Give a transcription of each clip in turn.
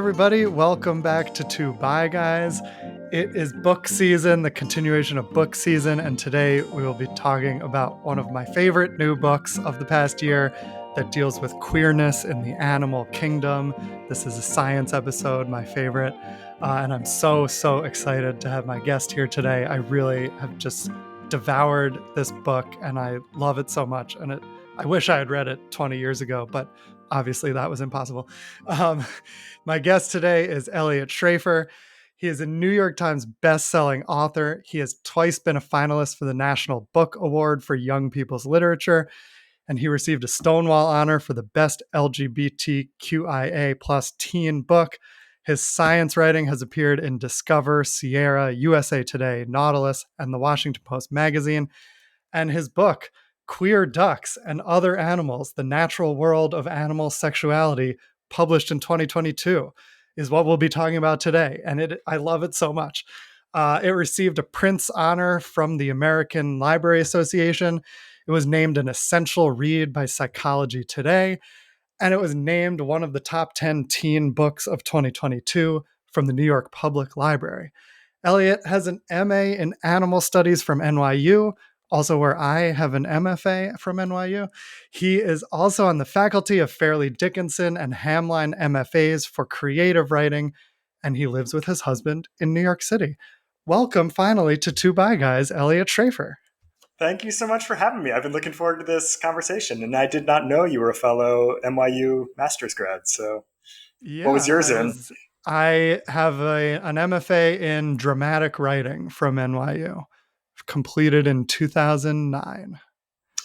everybody. Welcome back to Two Bye Guys. It is book season, the continuation of book season, and today we will be talking about one of my favorite new books of the past year that deals with queerness in the animal kingdom. This is a science episode, my favorite, and I'm so excited to have my guest here today. I really have just devoured this book, and I love it so much, and I wish I had read it 20 years ago, but obviously that was impossible. My guest today is Eliot Schrefer. He is a New York Times best-selling author. He has twice been a finalist for the National Book Award for Young People's Literature, and he received a Stonewall honor for the best LGBTQIA plus teen book. His science writing has appeared in Discover, Sierra, USA Today, Nautilus, and the Washington Post magazine. And his book, Queer Ducks and Other Animals, The Natural World of Animal Sexuality, published in 2022, is what we'll be talking about today. And I love it so much. It received a Prince honor from the American Library Association. It was named an essential read by Psychology Today. And it was named one of the top 10 teen books of 2022 from the New York Public Library. Eliot has an MA in Animal Studies from NYU, also where I have an MFA from NYU. He is also on the faculty of Fairleigh Dickinson and Hamline MFAs for creative writing, and he lives with his husband in New York City. Welcome, finally, to Two Bye Guys, Eliot Schrefer. Thank you so much for having me. I've been looking forward to this conversation, and I did not know you were a fellow NYU master's grad. So what was yours in? I have an MFA in dramatic writing from NYU, completed in 2009.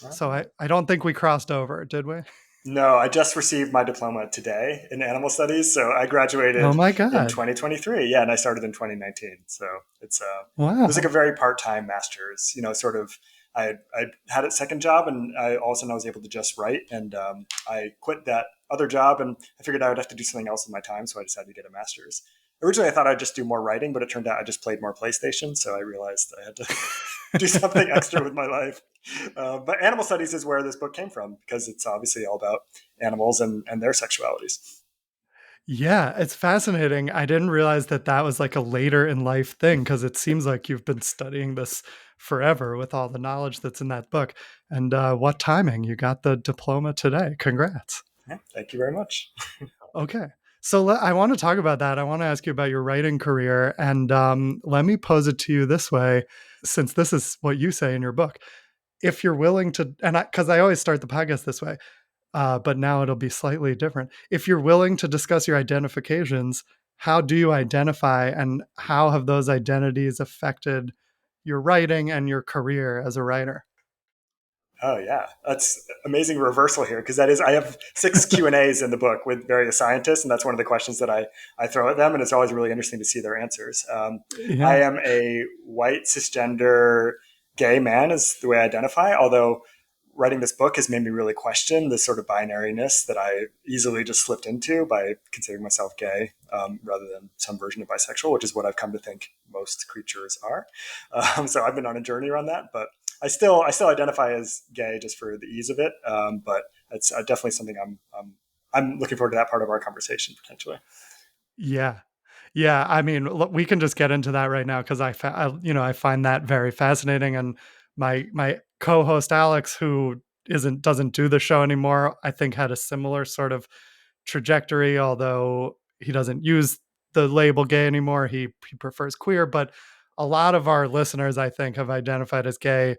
So I don't think we crossed over, did we? No, I just received my diploma today in animal studies. So I graduated Oh my God. in 2023. Yeah, and I started in 2019. So it's wow. It was like a very part-time master's, sort of. I had a second job, and all of a sudden I was able to just write, and I quit that other job, and I figured I would have to do something else with my time, so I decided to get a master's. Originally, I thought I'd just do more writing, but it turned out I just played more PlayStation, so I realized I had to do something extra with my life. But animal studies is where this book came from, because it's obviously all about animals and their sexualities. Yeah, it's fascinating. I didn't realize that was like a later in life thing, because it seems like you've been studying this forever with all the knowledge that's in that book. And what timing. You got the diploma today. Congrats. Yeah, thank you very much. Okay. So I want to talk about that. I want to ask you about your writing career. And let me pose it to you this way, since this is what you say in your book. If you're willing to, and because I always start the podcast this way, but now it'll be slightly different. If you're willing to discuss your identifications, how do you identify, and how have those identities affected your writing and your career as a writer? Oh yeah, that's amazing reversal here, because I have 6 Q&As in the book with various scientists, and that's one of the questions that I throw at them, and it's always really interesting to see their answers. Yeah. I am a white cisgender gay man is the way I identify, although writing this book has made me really question this sort of binariness that I easily just slipped into by considering myself gay rather than some version of bisexual, which is what I've come to think most creatures are. So I've been on a journey around that, but I still identify as gay just for the ease of it. But it's definitely something I'm looking forward to that part of our conversation potentially. Yeah. Yeah. I mean, look, we can just get into that right now, because I find that very fascinating. And my co-host Alex, who doesn't do the show anymore, I think had a similar sort of trajectory, although he doesn't use the label gay anymore. He prefers queer, but a lot of our listeners, I think, have identified as gay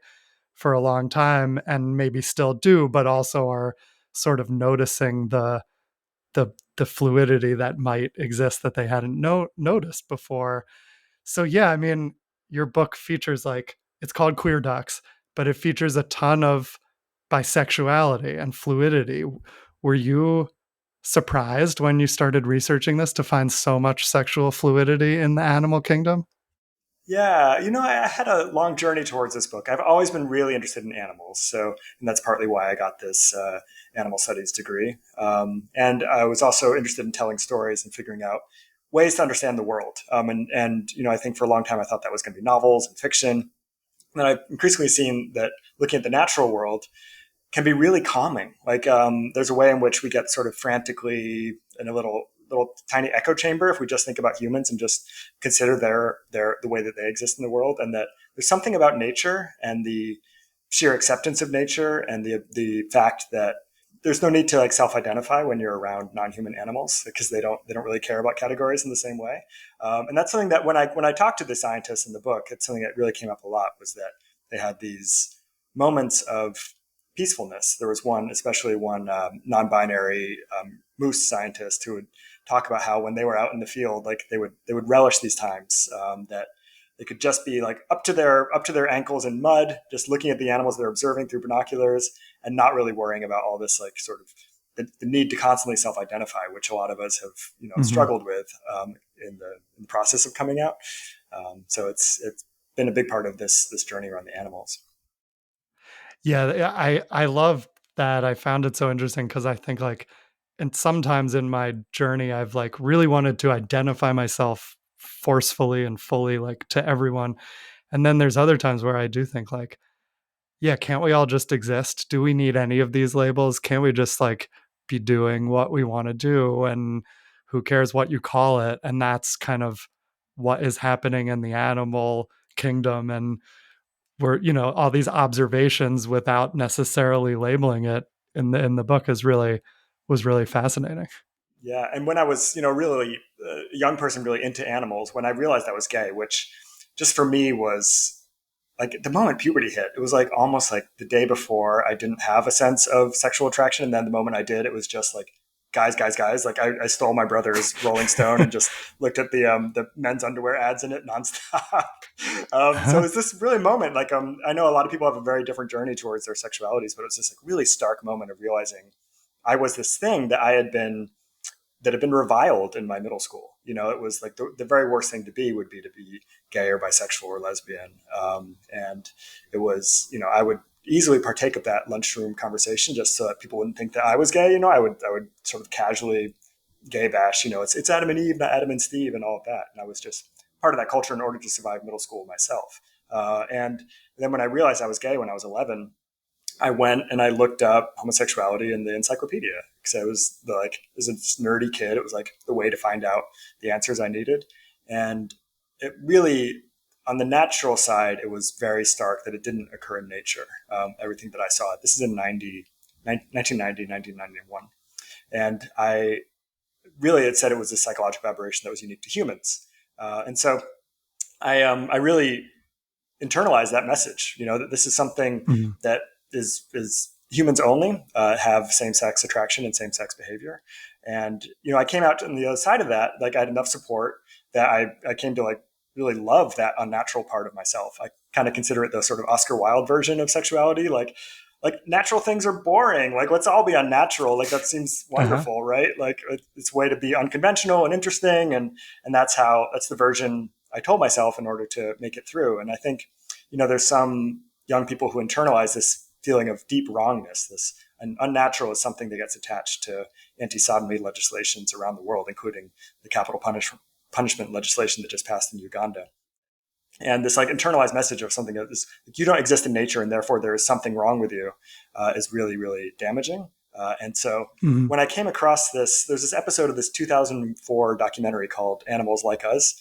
for a long time, and maybe still do, but also are sort of noticing the fluidity that might exist that they hadn't noticed before. So yeah, I mean, your book features, like, it's called Queer Ducks, but it features a ton of bisexuality and fluidity. Were you surprised when you started researching this to find so much sexual fluidity in the animal kingdom? Yeah, I had a long journey towards this book. I've always been really interested in animals, and that's partly why I got this animal studies degree. And I was also interested in telling stories and figuring out ways to understand the world. And I think for a long time I thought that was going to be novels and fiction. And then I've increasingly seen that looking at the natural world can be really calming. Like there's a way in which we get sort of frantically and a little little tiny echo chamber if we just think about humans and just consider the way that they exist in the world, and that there's something about nature and the sheer acceptance of nature and the fact that there's no need to like self-identify when you're around non-human animals because they don't really care about categories in the same way. And that's something that when I talked to the scientists in the book, it's something that really came up a lot, was that they had these moments of peacefulness. There was one, especially one non-binary moose scientist who would talk about how when they were out in the field, like they would relish these times, that they could just be like up to their ankles in mud, just looking at the animals they're observing through binoculars, and not really worrying about all this like sort of the need to constantly self-identify, which a lot of us have Hmm. struggled with in the process of coming out. So it's been a big part of this journey around the animals. Yeah, I love that. I found it so interesting because I think like, and sometimes in my journey, I've like really wanted to identify myself forcefully and fully like to everyone. And then there's other times where I do think like, yeah, can't we all just exist? Do we need any of these labels? Can't we just like be doing what we want to do? And who cares what you call it? And that's kind of what is happening in the animal kingdom. And we're, all these observations without necessarily labeling it in the book is really was really fascinating. Yeah, and when I was, really a young person, really into animals, when I realized I was gay, which just for me was like the moment puberty hit, it was like almost like the day before I didn't have a sense of sexual attraction, and then the moment I did, it was just like guys, guys, guys. Like I stole my brother's Rolling Stone and just looked at the men's underwear ads in it nonstop. So it's this really moment. Like I know a lot of people have a very different journey towards their sexualities, but it was this like really stark moment of realizing I was this thing that had been reviled in my middle school. It was like the very worst thing to be would be to be gay or bisexual or lesbian. And it was, I would easily partake of that lunchroom conversation just so that people wouldn't think that I was gay. I would sort of casually gay bash, it's Adam and Eve, not Adam and Steve and all of that. And I was just part of that culture in order to survive middle school myself. And then when I realized I was gay when I was 11, I went and I looked up homosexuality in the encyclopedia because I was as a nerdy kid, it was like the way to find out the answers I needed. And it really, on the natural side, it was very stark that it didn't occur in nature. Everything that I saw, this is in 1990, 1991. And I really, it said it was a psychological aberration that was unique to humans. And so I really internalize that message. That this is something Mhm. that is humans only have same sex attraction and same sex behavior. And I came out on the other side of that. Like I had enough support that I came to like really love that unnatural part of myself. I kind of consider it the sort of Oscar Wilde version of sexuality. Like natural things are boring. Like let's all be unnatural. Like that seems Uh-huh. wonderful, right? Like it's a way to be unconventional and interesting, and that's the version I told myself in order to make it through. And I think there's some young people who internalize this feeling of deep wrongness. This and unnatural is something that gets attached to anti-sodomy legislations around the world, including the capital punishment legislation that just passed in Uganda. And this like internalized message of something that is like, you don't exist in nature and therefore there is something wrong with you is really, really damaging. And so Mhm. when I came across this, there's this episode of this 2004 documentary called Animals Like Us.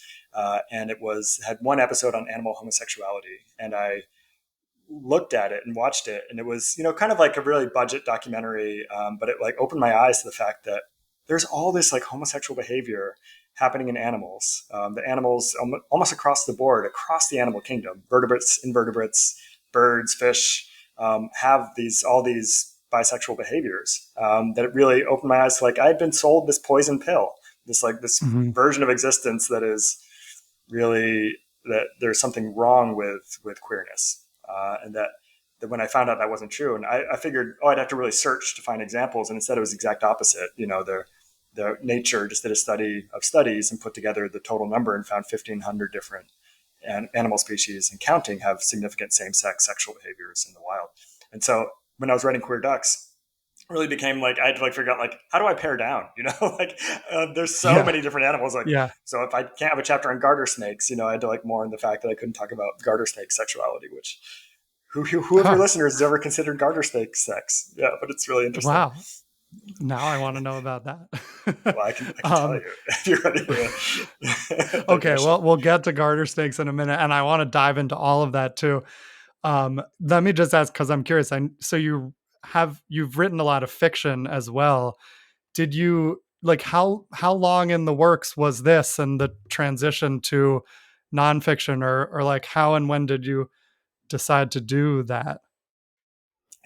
And it had one episode on animal homosexuality. And I looked at it and watched it, and it was kind of like a really budget documentary, but it like opened my eyes to the fact that there's all this like homosexual behavior happening in animals. The animals almost across the board, across the animal kingdom, vertebrates, invertebrates, birds, fish, have all these bisexual behaviors. That it really opened my eyes to like I had been sold this poison pill, this Mhm. version of existence that is really that there's something wrong with queerness, and that when I found out that wasn't true, and I figured, I'd have to really search to find examples, and instead it was the exact opposite. The nature just did a study of studies and put together the total number and found 1,500 different animal species and counting have significant same-sex sexual behaviors in the wild. And so when I was writing Queer Ducks, really became like I had to like figure out like how do I pare down, like there's so Yeah. many different animals, like Yeah. so if I can't have a chapter on garter snakes, I had to like mourn the fact that I couldn't talk about garter snake sexuality, which who of your Huh. listeners has ever considered garter snake sex? Yeah, but it's really interesting. Wow. Now I want to know about that. Well, I can tell you if you're ready for a Okay, digression. well, we'll get to garter snakes in a minute, and I want to dive into all of that too. Let me just ask because I'm curious. So you've written a lot of fiction as well. Did you like how long in the works was this and the transition to nonfiction, or like how and when did you decide to do that?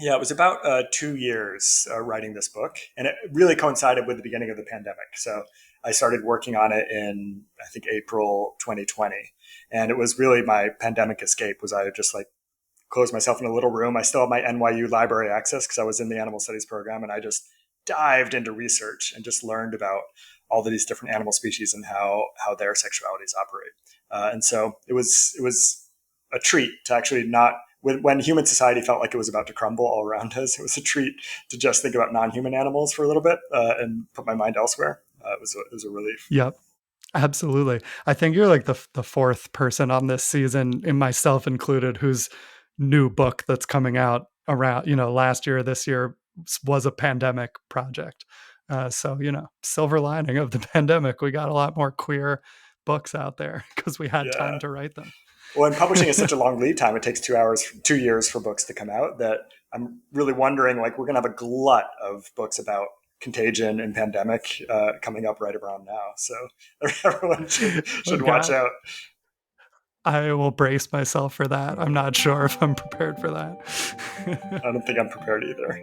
Yeah, it was about 2 years writing this book, and it really coincided with the beginning of the pandemic. So I started working on it in, I think, April 2020, and it was really my pandemic escape. Was I just like closed myself in a little room? I still have my NYU library access because I was in the animal studies program, and I just dived into research and just learned about all of these different animal species and how their sexualities operate. And so it was a treat to actually not when human society felt like it was about to crumble all around us. It was a treat to just think about non-human animals for a little bit and put my mind elsewhere. It was a relief. Yep. Absolutely. I think you're like the fourth person on this season, in myself included, whose new book that's coming out around, last year, this year was a pandemic project. So, silver lining of the pandemic, we got a lot more queer books out there because we had time Yeah. to write them. Well, and publishing is such a long lead time. It takes 2 hours, 2 years for books to come out that I'm really wondering, like, we're going to have a glut of books about contagion and pandemic coming up right around now. So everyone Oh should watch God. out. I will brace myself for that. I'm not sure if I'm prepared for that. I don't think I'm prepared either.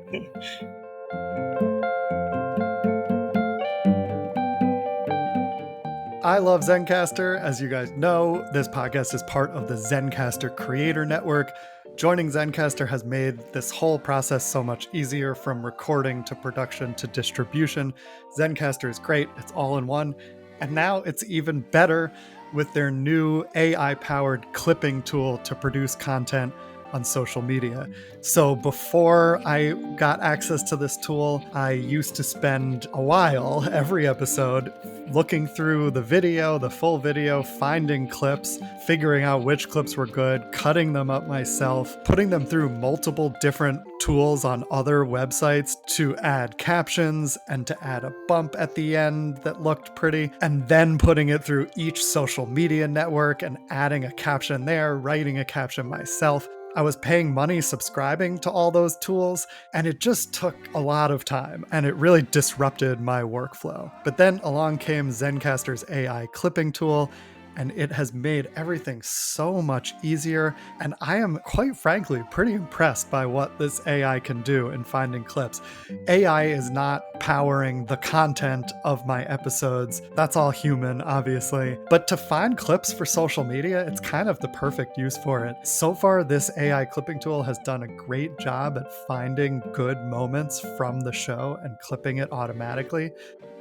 I love Zencaster. As you guys know, this podcast is part of the Zencaster Creator Network. Joining Zencaster has made this whole process so much easier, from recording to production to distribution. Zencaster is great, it's all in one. And now it's even better with their new AI-powered clipping tool to produce content on social media. So before I got access to this tool, I used to spend a while every episode looking through the full video, finding clips, figuring out which clips were good, cutting them up myself, putting them through multiple different tools on other websites to add captions and to add a bump at the end that looked pretty, and then putting it through each social media network and adding a caption there, writing a caption myself. I was paying money subscribing to all those tools, and it just took a lot of time, and it really disrupted my workflow. But then along came Zencaster's AI clipping tool, and it has made everything so much easier. And I am, quite frankly, pretty impressed by what this AI can do in finding clips. AI is not powering the content of my episodes. That's all human, obviously. But to find clips for social media, it's kind of the perfect use for it. So far, this AI clipping tool has done a great job at finding good moments from the show and clipping it automatically.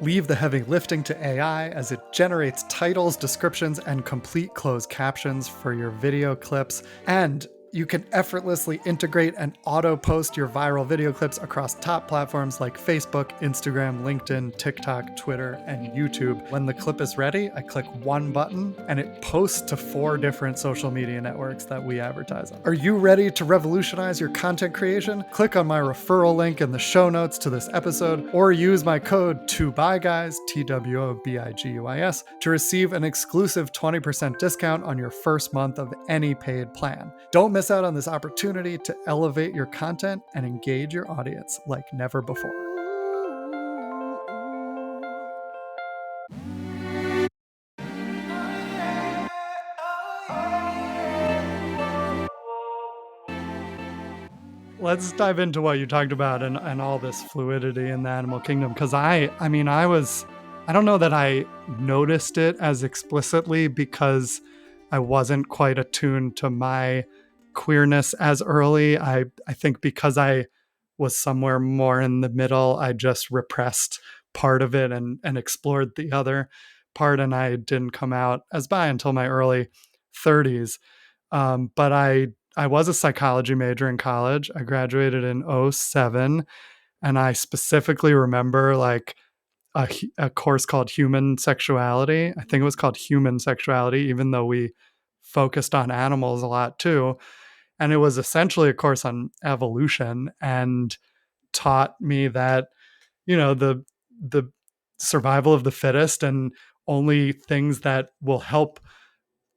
Leave the heavy lifting to AI, as it generates titles, descriptions, and complete closed captions for your video clips. And you can effortlessly integrate and auto-post your viral video clips across top platforms like Facebook, Instagram, LinkedIn, TikTok, Twitter, and YouTube. When the clip is ready, I click one button and it posts to 4 different social media networks that we advertise on. Are you ready to revolutionize your content creation? Click on my referral link in the show notes to this episode, or use my code TWOBIGUYS, TWOBIGUYS, to receive an exclusive 20% discount on your first month of any paid plan. Don't miss out on this opportunity to elevate your content and engage your audience like never before. Let's dive into what you talked about, and all this fluidity in the animal kingdom. Because I don't know that I noticed it as explicitly because I wasn't quite attuned to my queerness as early. I think because I was somewhere more in the middle, I just repressed part of it and explored the other part, and I didn't come out as bi until my early 30s. But I was a psychology major in college. I graduated in '07, and I specifically remember like a course called Human Sexuality. I think it was called Human Sexuality, even though we focused on animals a lot too. And it was essentially a course on evolution, and taught me that the survival of the fittest, and only things that will help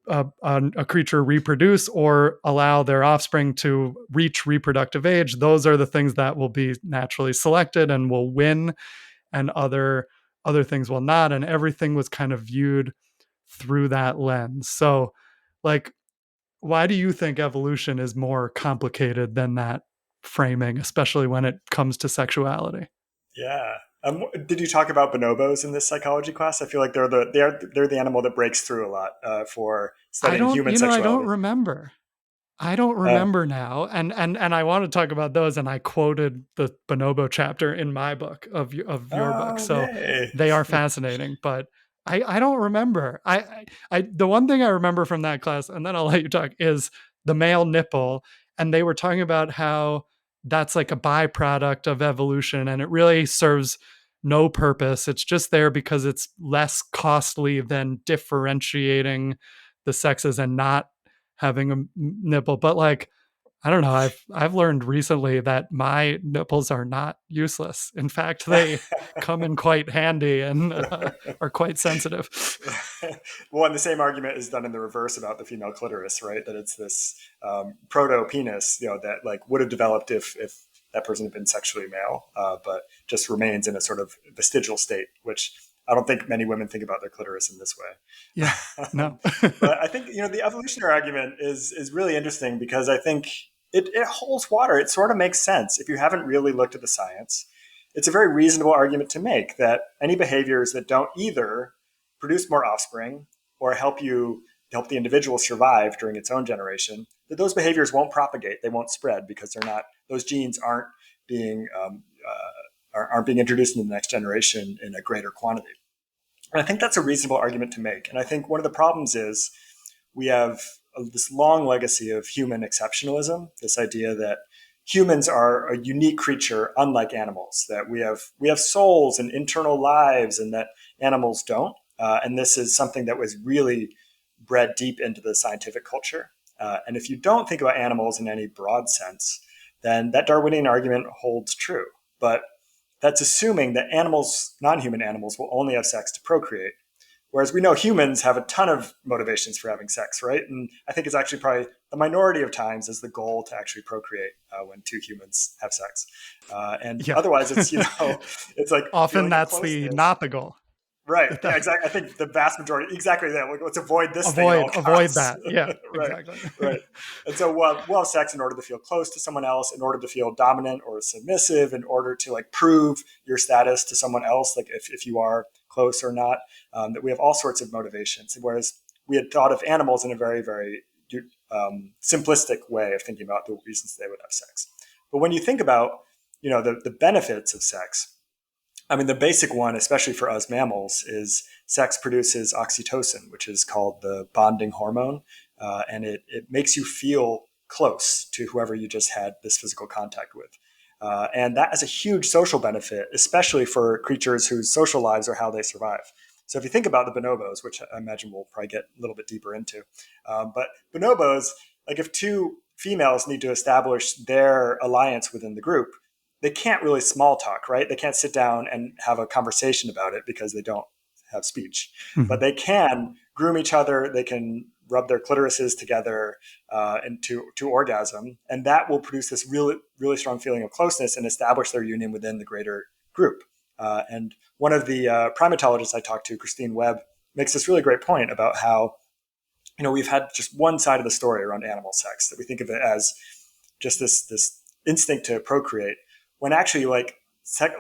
a creature reproduce or allow their offspring to reach reproductive age, those are the things that will be naturally selected and will win, and other things will not. And everything was kind of viewed through that lens. So, like, why do you think evolution is more complicated than that framing, especially when it comes to sexuality? Yeah. Did you talk about bonobos in this psychology class? I feel like they're the animal that breaks through a lot for I studying don't, human I don't sexuality. remember. I don't Uh, remember now, and I want to talk about those. And I quoted the bonobo chapter in my book of your book, oh, so yay! they are fascinating. But I don't remember. I the one thing I remember from that class, and then I'll let you talk, is the male nipple, and they were talking about how that's like a byproduct of evolution, and it really serves no purpose. It's just there because it's less costly than differentiating the sexes and not having a nipple. But like, I don't know, I've learned recently that my nipples are not useless. In fact, they come in quite handy and are quite sensitive. Well, and the same argument is done in the reverse about the female clitoris, right? That it's this proto penis, that like would have developed if that person had been sexually male, but just remains in a sort of vestigial state, which I don't think many women think about their clitoris in this Yeah, way. no. But I think the evolutionary argument is really interesting because I think it holds water. It sort of makes sense if you haven't really looked at the science. It's a very reasonable argument to make that any behaviors that don't either produce more offspring or help the individual survive during its own generation, that those behaviors won't propagate, they won't spread because those genes being aren't being introduced into the next generation in a greater quantity. And I think that's a reasonable argument to make. And I think one of the problems is we have this long legacy of human exceptionalism, this idea that humans are a unique creature unlike animals, that we have souls and internal lives and that animals don't. And this is something that was really bred deep into the scientific culture. And if you don't think about animals in any broad sense, then that Darwinian argument holds true. But that's assuming that animals, non-human animals, will only have sex to procreate. Whereas we know humans have a ton of motivations for having sex, right? And I think it's actually probably the minority of times is the goal to actually procreate when two humans have sex. And Yeah. otherwise, it's it's like Often feeling of that's the closeness. not the goal. Right. Yeah, exactly. I think the vast majority, exactly that. Like, let's avoid this thing at all Avoid costs. that. Yeah, Right. exactly. Right. And so we'll have sex in order to feel close to someone else, in order to feel dominant or submissive, in order to like prove your status to someone else, like if you are close or not. That we have all sorts of motivations. Whereas we had thought of animals in a very, very simplistic way of thinking about the reasons they would have sex. But when you think about, the benefits of sex, I mean, the basic one, especially for us mammals, is sex produces oxytocin, which is called the bonding hormone. And it makes you feel close to whoever you just had this physical contact with. And that has a huge social benefit, especially for creatures whose social lives are how they survive. So if you think about the bonobos, which I imagine we'll probably get a little bit deeper into, but bonobos, like if two females need to establish their alliance within the group, they can't really small talk, right? They can't sit down and have a conversation about it because they don't have speech. But Mhm. they can groom each other. They can rub their clitorises together and to orgasm, and that will produce this really really strong feeling of closeness and establish their union within the greater group. And one of the primatologists I talked to, Christine Webb, makes this really great point about how we've had just one side of the story around animal sex, that we think of it as just this instinct to procreate, when actually like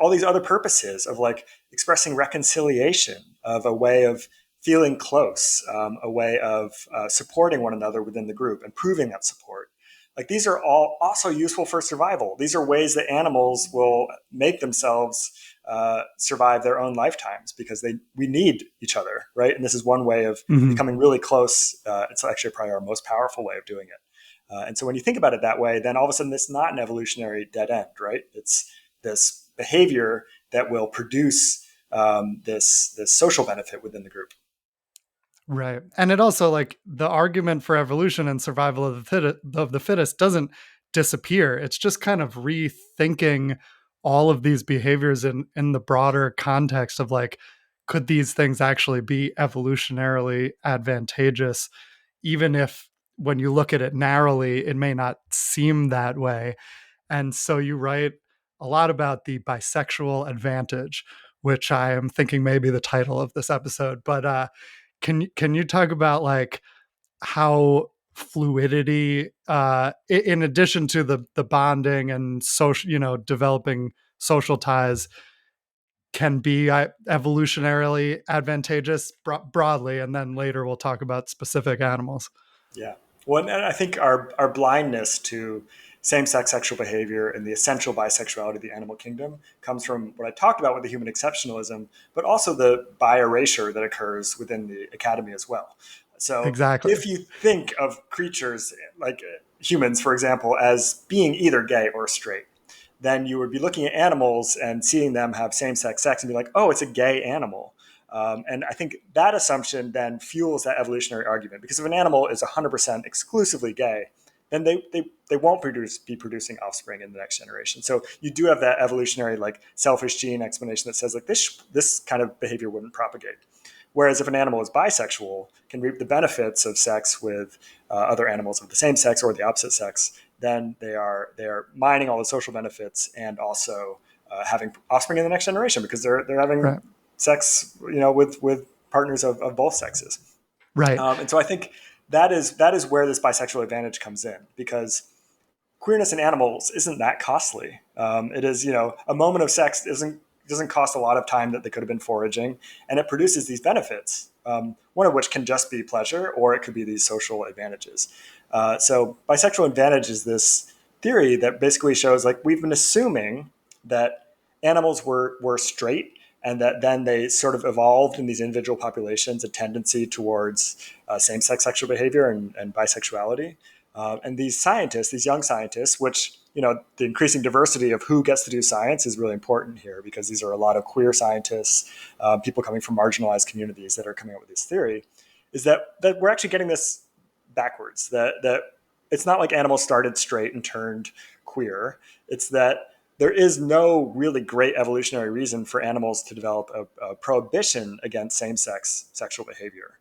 all these other purposes of like expressing reconciliation, of a way of feeling close, a way of supporting one another within the group and proving that support, like these are all also useful for survival. These are ways that animals will make themselves survive their own lifetimes because we need each other, right? And this is one way of Mhm. becoming really close. It's actually probably our most powerful way of doing it. And so when you think about it that way, then all of a sudden it's not an evolutionary dead end, right? It's this behavior that will produce this social benefit within the group. Right. And it also, like, the argument for evolution and survival of the fittest doesn't disappear. It's just kind of rethinking all of these behaviors in the broader context of like, could these things actually be evolutionarily advantageous, even if when you look at it narrowly, it may not seem that way. And so you write a lot about the bisexual advantage, which I am thinking may be the title of this episode. But can you talk about like how fluidity, in addition to the bonding and social, developing social ties, can be evolutionarily advantageous broadly, and then later we'll talk about specific animals. Yeah. Well, and I think our blindness to same sex sexual behavior and the essential bisexuality of the animal kingdom comes from what I talked about with the human exceptionalism, but also the bi erasure that occurs within the academy as well. So Exactly. if you think of creatures like humans, for example, as being either gay or straight, then you would be looking at animals and seeing them have same sex sex and be like, oh, it's a gay animal. And I think that assumption then fuels that evolutionary argument, because if an animal is 100% exclusively gay, then they won't be producing offspring in the next generation. So you do have that evolutionary like selfish gene explanation that says like this kind of behavior wouldn't propagate. Whereas if an animal is bisexual, can reap the benefits of sex with other animals of the same sex or the opposite sex, then they are mining all the social benefits and also having offspring in the next generation, because they're having Right. sex, with partners of both sexes. Right. And so I think that is where this bisexual advantage comes in, because queerness in animals isn't that costly. It is, a moment of sex doesn't cost a lot of time that they could have been foraging, and it produces these benefits. One of which can just be pleasure, or it could be these social advantages. So bisexual advantage is this theory that basically shows like we've been assuming that animals were straight, and that then they sort of evolved in these individual populations a tendency towards same-sex sexual behavior and bisexuality. And these scientists, these young scientists, which, the increasing diversity of who gets to do science is really important here, because these are a lot of queer scientists, people coming from marginalized communities that are coming up with this theory, is that we're actually getting this backwards. That it's not like animals started straight and turned queer. It's that there is no really great evolutionary reason for animals to develop a prohibition against same-sex sexual behavior.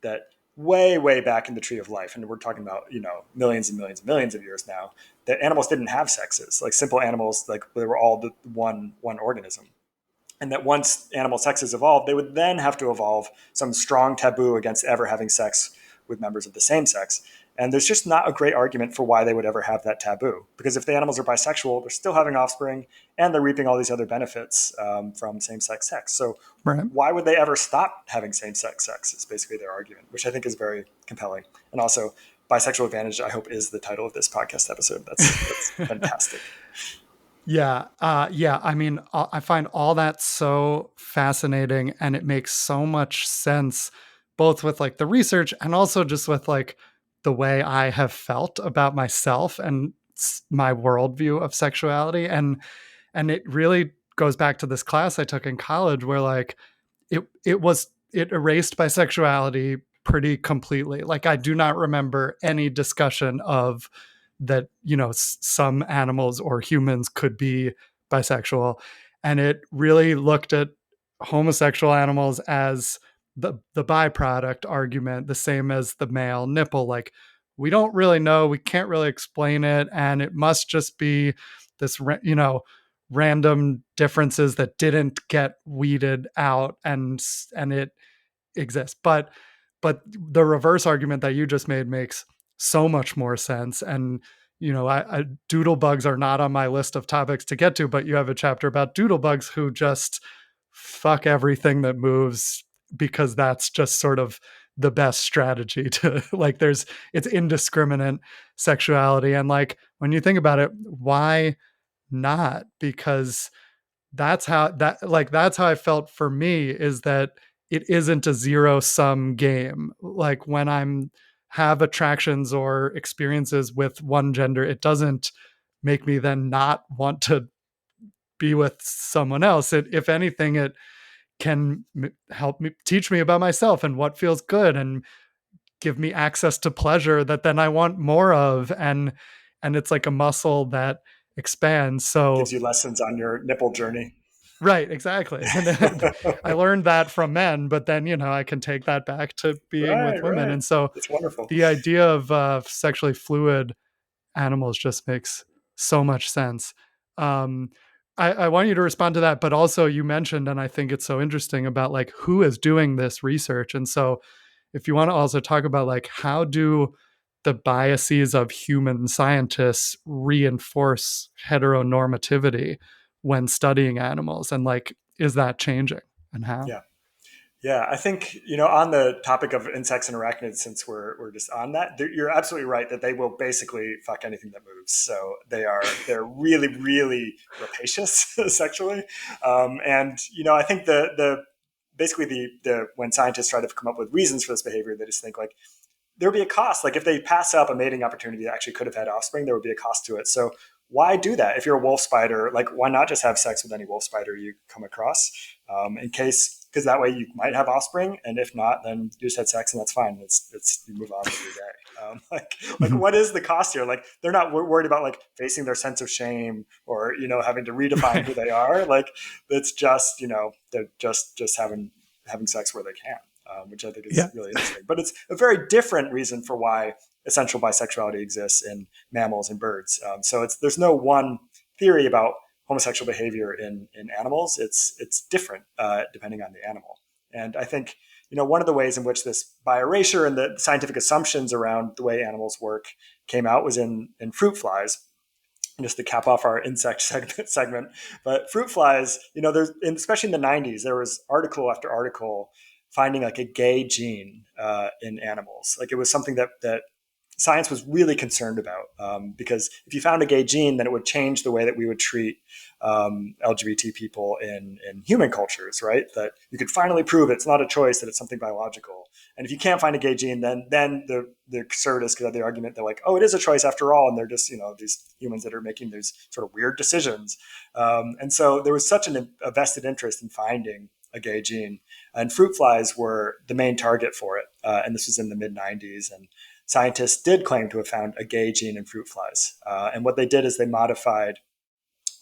That way back in the tree of life, and we're talking about millions and millions and millions of years now, that animals didn't have sexes. Like simple animals, like they were all the one organism. And that once animal sexes evolved, they would then have to evolve some strong taboo against ever having sex with members of the same sex. And there's just not a great argument for why they would ever have that taboo. Because if the animals are bisexual, they're still having offspring and they're reaping all these other benefits from same sex sex. So Right. why would they ever stop having same sex sex is basically their argument, which I think is very compelling. And also, bisexual advantage, I hope, is the title of this podcast episode. That's fantastic. Yeah. Yeah. I mean, I find all that so fascinating, and it makes so much sense, both with like the research and also just with like the way I have felt about myself and my worldview of sexuality. And it really goes back to this class I took in college where like it erased bisexuality pretty completely. Like I do not remember any discussion of that, some animals or humans could be bisexual. And it really looked at homosexual animals as the byproduct argument, the same as the male nipple. Like we don't really know, we can't really explain it, and it must just be this, random differences that didn't get weeded out, and it exists. But the reverse argument that you just made makes so much more sense. And doodle bugs are not on my list of topics to get to, but you have a chapter about doodle bugs who just fuck everything that moves, because that's just sort of the best strategy to like, it's indiscriminate sexuality. And like when you think about it, why not? Because that's how I felt for me, is that it isn't a zero sum game. Like when I'm have attractions or experiences with one gender, it doesn't make me then not want to be with someone else. If anything, it can help me teach me about myself and what feels good, and give me access to pleasure that then I want more of. And it's like a muscle that expands. So Gives you lessons on your nipple journey. right, exactly. And then I learned that from men, but then, I can take that back to being Right, with women. right. And so It's wonderful. the idea of sexually fluid animals just makes so much sense. Um, I want you to respond to that, but also you mentioned, and I think it's so interesting about like who is doing this research. And so if you want to also talk about like how do the biases of human scientists reinforce heteronormativity when studying animals, and like is that changing and how? Yeah. Yeah, I think on the topic of insects and arachnids, since we're just on that, you're absolutely right that they will basically fuck anything that moves. So they're really really rapacious sexually, and I think the basically the when scientists try to come up with reasons for this behavior, they just think like there would be a cost. Like if they pass up a mating opportunity that actually could have had offspring, there would be a cost to it. So why do that? If you're a wolf spider, like why not just have sex with any wolf spider you come across, in case because that way you might have offspring, and if not, then you just had sex and that's fine. It's you move on with your day. Like Mhm. what is the cost here? Like they're not worried about like facing their sense of shame or having to redefine Right. who they are. Like it's just they're just having sex where they can, which I think is Yeah. really interesting. But it's a very different reason for why essential bisexuality exists in mammals and birds. So there's no one theory about homosexual behavior in animals. It's different depending on the animal. And I think one of the ways in which this by erasure and the scientific assumptions around the way animals work came out was in fruit flies, just to cap off our insect segment. But fruit flies, there's especially in the 90s, there was article after article finding like a gay gene in animals. Like it was something that science was really concerned about, because if you found a gay gene, then it would change the way that we would treat LGBT people in human cultures, right? That you could finally prove it's not a choice, that it's something biological. And if you can't find a gay gene, then the conservatives could have the argument, they're like, oh, it is a choice after all, and they're just these humans that are making these sort of weird decisions. And so there was such a vested interest in finding a gay gene, and fruit flies were the main target for it. And this was in the mid 90s, and scientists did claim to have found a gay gene in fruit flies. And what they did is they modified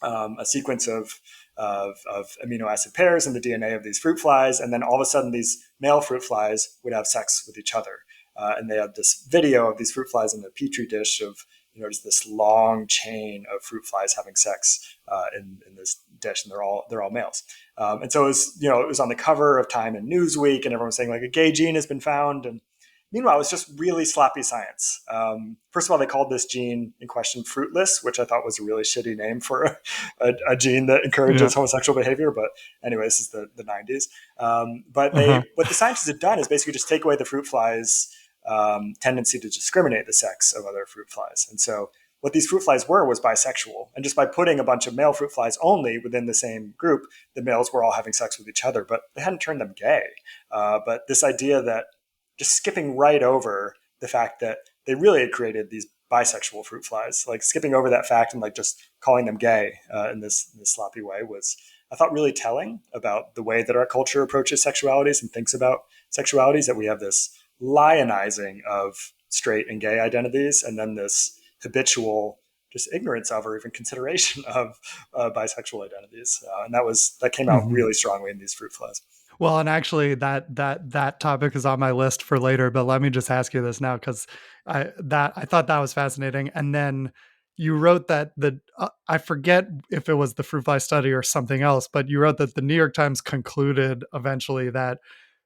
a sequence of amino acid pairs in the DNA of these fruit flies, and then all of a sudden these male fruit flies would have sex with each other. And they had this video of these fruit flies in a petri dish of just this long chain of fruit flies having sex in this dish, and they're all males. And so it was on the cover of Time and Newsweek, and everyone was saying like a gay gene has been found. And meanwhile, it was just really sloppy science. First of all, they called this gene in question fruitless, which I thought was a really shitty name for a gene that Yeah. encourages homosexual behavior. But anyway, this is the 90s. But Uh-huh. what the scientists had done is basically just take away the fruit flies' tendency to discriminate the sex of other fruit flies. And so what these fruit flies were was bisexual. And just by putting a bunch of male fruit flies only within the same group, the males were all having sex with each other, but they hadn't turned them gay. But this idea that just skipping right over the fact that they really had created these bisexual fruit flies, like skipping over that fact and like just calling them gay in this sloppy way was, I thought, really telling about the way that our culture approaches sexualities and thinks about sexualities, that we have this lionizing of straight and gay identities, and then this habitual just ignorance of or even consideration of bisexual identities. And that came out Mhm. really strongly in these fruit flies. Well, and actually, that topic is on my list for later. But let me just ask you this now, because I thought that was fascinating. And then you wrote that I forget if it was the fruit fly study or something else, but you wrote that the New York Times concluded eventually that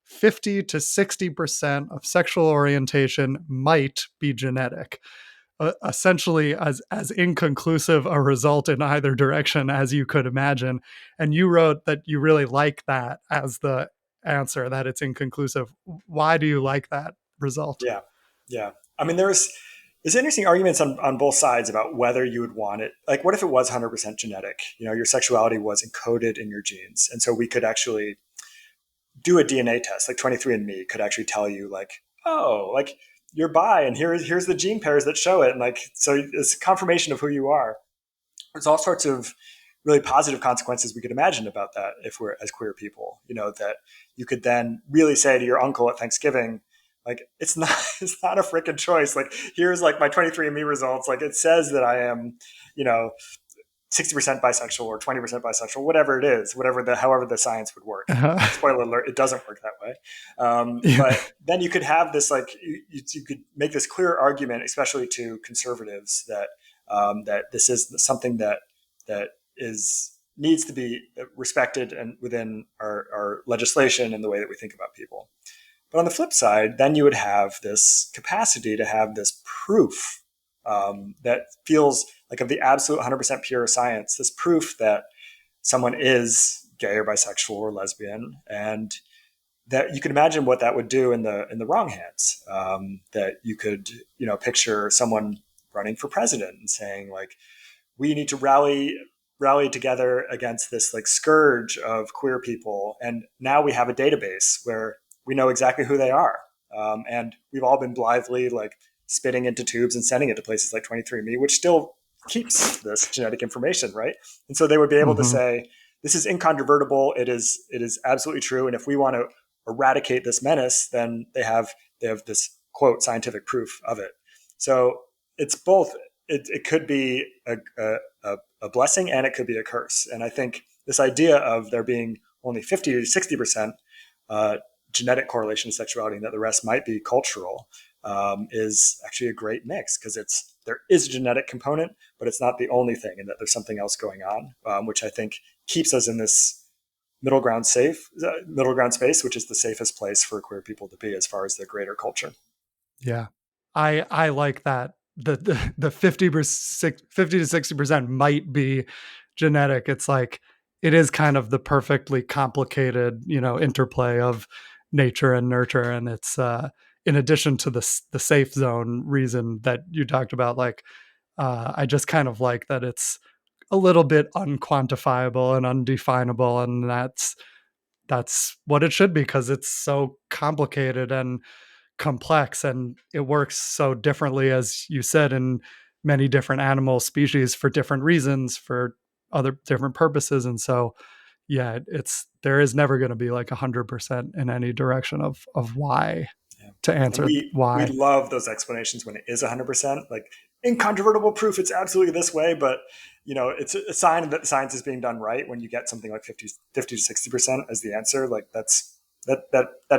50 to 60% of sexual orientation might be genetic, essentially as inconclusive a result in either direction as you could imagine. And you wrote that you really like that as the answer, that it's inconclusive. Why do you like that result? Yeah, yeah. I mean, there's interesting arguments on both sides about whether you would want it. Like, what if it was 100% genetic? Your sexuality was encoded in your genes, and so we could actually do a DNA test. Like 23andMe could actually tell you, like, oh, like you're bi, and here's the gene pairs that show it, and like so it's confirmation of who you are. There's all sorts of really positive consequences we could imagine about that if we're as queer people. That you could then really say to your uncle at Thanksgiving, like it's not a freaking choice. Like here's like my 23andMe results. Like it says that I am, you know, 60% bisexual or 20% bisexual, whatever it is, however the science would work. Uh, Spoiler alert, it doesn't work that way. yeah. But then you could have this, like, you could make this clear argument, especially to conservatives, that that this is something that is needs to be respected and within our legislation and the way that we think about people. But on the flip side, then you would have this capacity to have this proof that feels like of the absolute 100% pure science, this proof that someone is gay or bisexual or lesbian, and that you can imagine what that would do in the wrong hands. That you could, picture someone running for president and saying, like, we need to rally together against this, like, scourge of queer people, and now we have a database where we know exactly who they are, and we've all been blithely, like, spitting into tubes and sending it to places like 23andMe, which still keeps this genetic information, right? And so they would be able to Hmm. say, this is incontrovertible. It is absolutely true. And if we want to eradicate this menace, then they have this, quote, scientific proof of it. So it's both. It could be a blessing and it could be a curse. And I think this idea of there being only 50 to 60% genetic correlation to sexuality and that the rest might be cultural is actually a great mix, because there is a genetic component, but it's not the only thing, and that there's something else going on, which I think keeps us in this middle ground space, which is the safest place for queer people to be as far as the greater culture. Yeah. I like that. The 50 to 60% might be genetic. It's like it is kind of the perfectly complicated, interplay of nature and nurture. And it's in addition to the safe zone reason that you talked about, like I just kind of like that it's a little bit unquantifiable and undefinable, and that's what it should be because it's so complicated and complex, and it works so differently, as you said, in many different animal species for different reasons, for other different purposes. And so yeah, it's there is never going to be like 100% in any direction of why, Yeah. to And answer we why. love those explanations when it is 100%, like incontrovertible proof, it's absolutely this way. But it's a sign that the science is being done right when you get something like 50 to 60% as the answer. Like that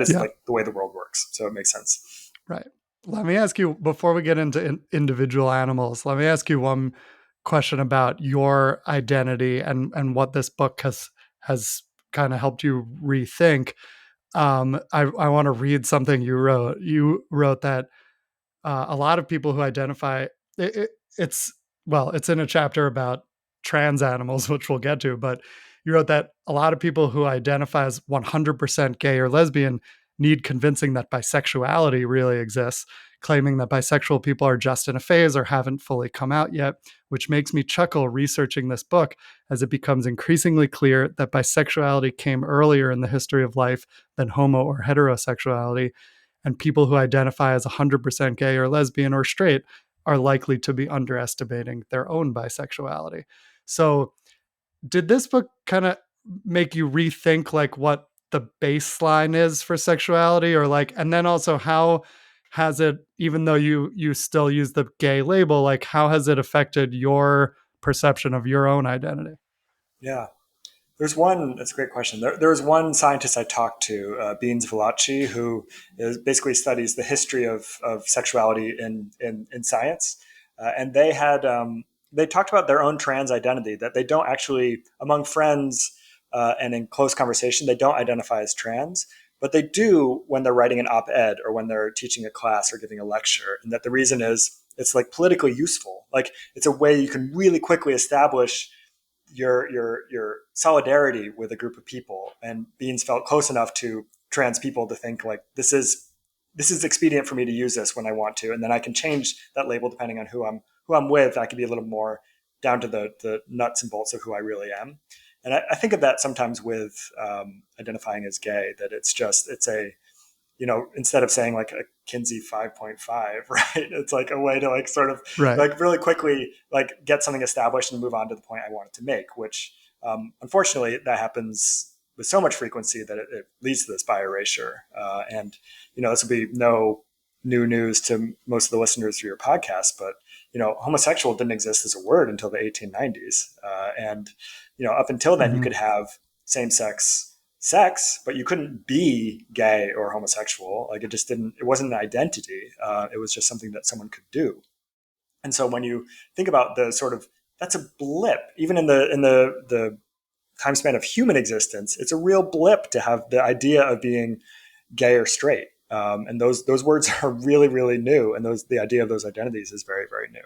is Yeah, like the way the world works, so it makes sense. right. Let me ask you, before we get into individual animals, let me ask you one question about your identity and what this book has kind of helped you rethink. I want to read something you wrote. You wrote that a lot of people who identify it's it's in a chapter about trans animals, which we'll get to, but you wrote that a lot of people who identify as 100% gay or lesbian need convincing that bisexuality really exists, claiming that bisexual people are just in a phase or haven't fully come out yet, which makes me chuckle researching this book as it becomes increasingly clear that bisexuality came earlier in the history of life than homo or heterosexuality, and people who identify as 100% gay or lesbian or straight are likely to be underestimating their own bisexuality. So, did this book kind of make you rethink like what the baseline is for sexuality, or like, and then also how has it, even though you still use the gay label, like how has it affected your perception of your own identity? Yeah. That's a great question. There was one scientist I talked to, Beans Valachi, who basically studies the history of sexuality in science. And they talked about their own trans identity, that they don't actually, among friends and in close conversation, they don't identify as trans, but they do when they're writing an op-ed or when they're teaching a class or giving a lecture. And that the reason is it's like politically useful. Like it's a way you can really quickly establish your solidarity with a group of people. And Beans felt close enough to trans people to think, like, this is expedient for me to use this when I want to, and then I can change that label depending on who I'm with. I can be a little more down to the nuts and bolts of who I really am. And I think of that sometimes with identifying as gay, that it's a, instead of saying like a Kinsey 5.5, right? It's like a way to, like, sort of, Right. like, really quickly, like, get something established and move on to the point I wanted to make, which unfortunately that happens with so much frequency that it leads to this bi erasure. And this will be no new news to most of the listeners to your podcast, but homosexual didn't exist as a word until the 1890s. And, up until then, you Hmm. could have same sex, but you couldn't be gay or homosexual. Like it wasn't an identity. It was just something that someone could do. And so when you think about the sort of, that's a blip, even in the time span of human existence, it's a real blip to have the idea of being gay or straight. And those words are really, really new, and the idea of those identities is very, very new.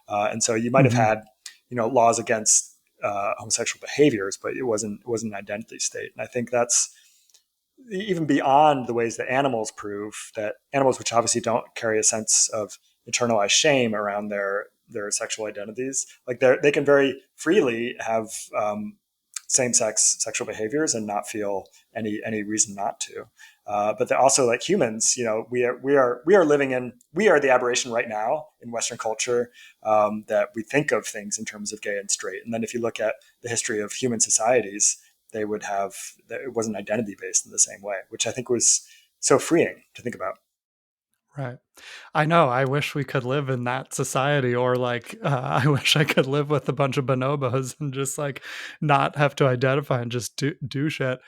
And so you might have Hmm. had laws against homosexual behaviors, but it wasn't an identity state. And I think that's even beyond the ways that animals prove that animals, which obviously don't carry a sense of internalized shame around their sexual identities, like they can very freely have same-sex sexual behaviors and not feel any reason not to. But they're also, like humans, we are the aberration right now in Western culture, that we think of things in terms of gay and straight. And then if you look at the history of human societies, they would have it wasn't identity based in the same way, which I think was so freeing to think about. Right. I know. I wish we could live in that society, or like, I wish I could live with a bunch of bonobos and just like not have to identify and just do shit.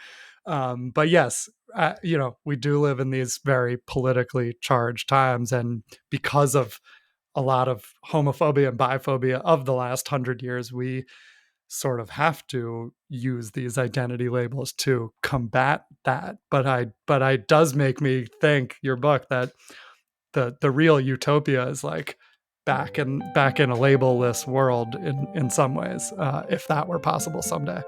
But yes, we do live in these very politically charged times, and because of a lot of homophobia and biphobia of the last 100 years, we sort of have to use these identity labels to combat that. But I does make me think your book that the real utopia is like back in a label-less world in some ways, if that were possible someday.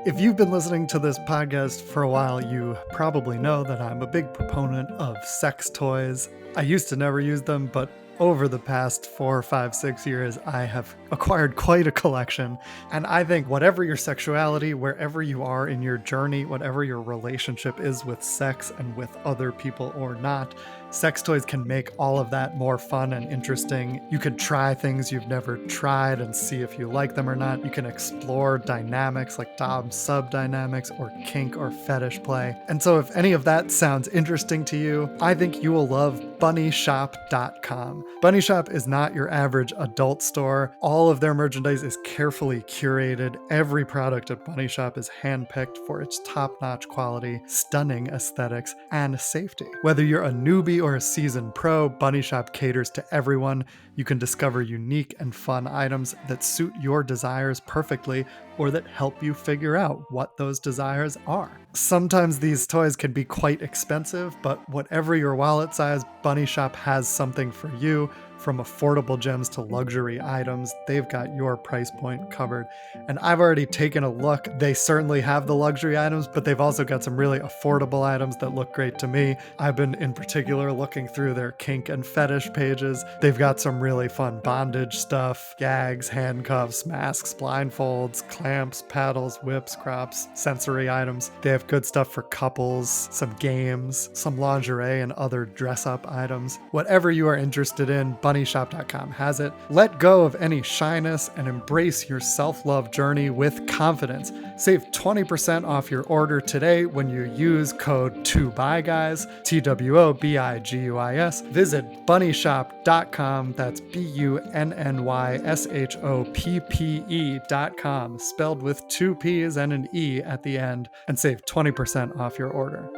If you've been listening to this podcast for a while, you probably know that I'm a big proponent of sex toys. I used to never use them, but over the past 4, 5, 6 years, I have acquired quite a collection. And I think whatever your sexuality, wherever you are in your journey, whatever your relationship is with sex and with other people or not, sex toys can make all of that more fun and interesting. You can try things you've never tried and see if you like them or not. You can explore dynamics like Dom sub dynamics or kink or fetish play. And so, if any of that sounds interesting to you, I think you will love bunnyshop.com. Bunny Shop is not your average adult store. All of their merchandise is carefully curated. Every product at Bunny Shop is handpicked for its top-notch quality, stunning aesthetics, and safety. Whether you're a newbie or a seasoned pro, Bunny Shop caters to everyone. You can discover unique and fun items that suit your desires perfectly, or that help you figure out what those desires are. Sometimes these toys can be quite expensive, but whatever your wallet size, Bunny Shop has something for you. From affordable gems to luxury items, they've got your price point covered. And I've already taken a look. They certainly have the luxury items, but they've also got some really affordable items that look great to me. I've been in particular looking through their kink and fetish pages. They've got some really fun bondage stuff: gags, handcuffs, masks, blindfolds, clamps, paddles, whips, crops, sensory items. They have good stuff for couples, some games, some lingerie, and other dress-up items. Whatever you are interested in, bunnyshop.com has it. Let go of any shyness and embrace your self-love journey with confidence. Save 20% off your order today when you use code 2BUYGUYS, TWOBIGUIS. Visit bunnyshop.com, that's BUNNYSHOPPE.com, spelled with 2 P's and an E at the end, and save 20% off your order.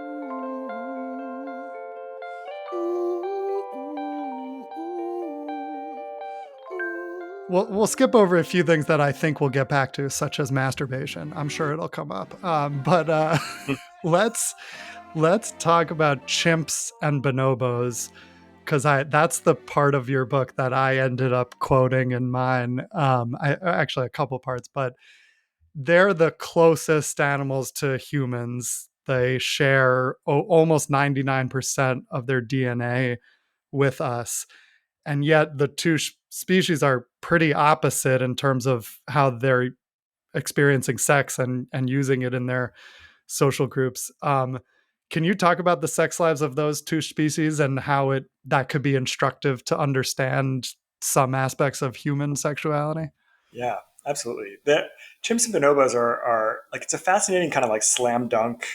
We'll skip over a few things that I think we'll get back to, such as masturbation. I'm sure it'll come up. But let's talk about chimps and bonobos, because that's the part of your book that I ended up quoting in mine. I actually a couple parts, but they're the closest animals to humans. They share almost 99% of their DNA with us, and yet the two species are pretty opposite in terms of how they're experiencing sex and using it in their social groups. Can you talk about the sex lives of those two species and how that could be instructive to understand some aspects of human sexuality? Yeah, absolutely. The chimps and bonobos are like, it's a fascinating kind of like slam dunk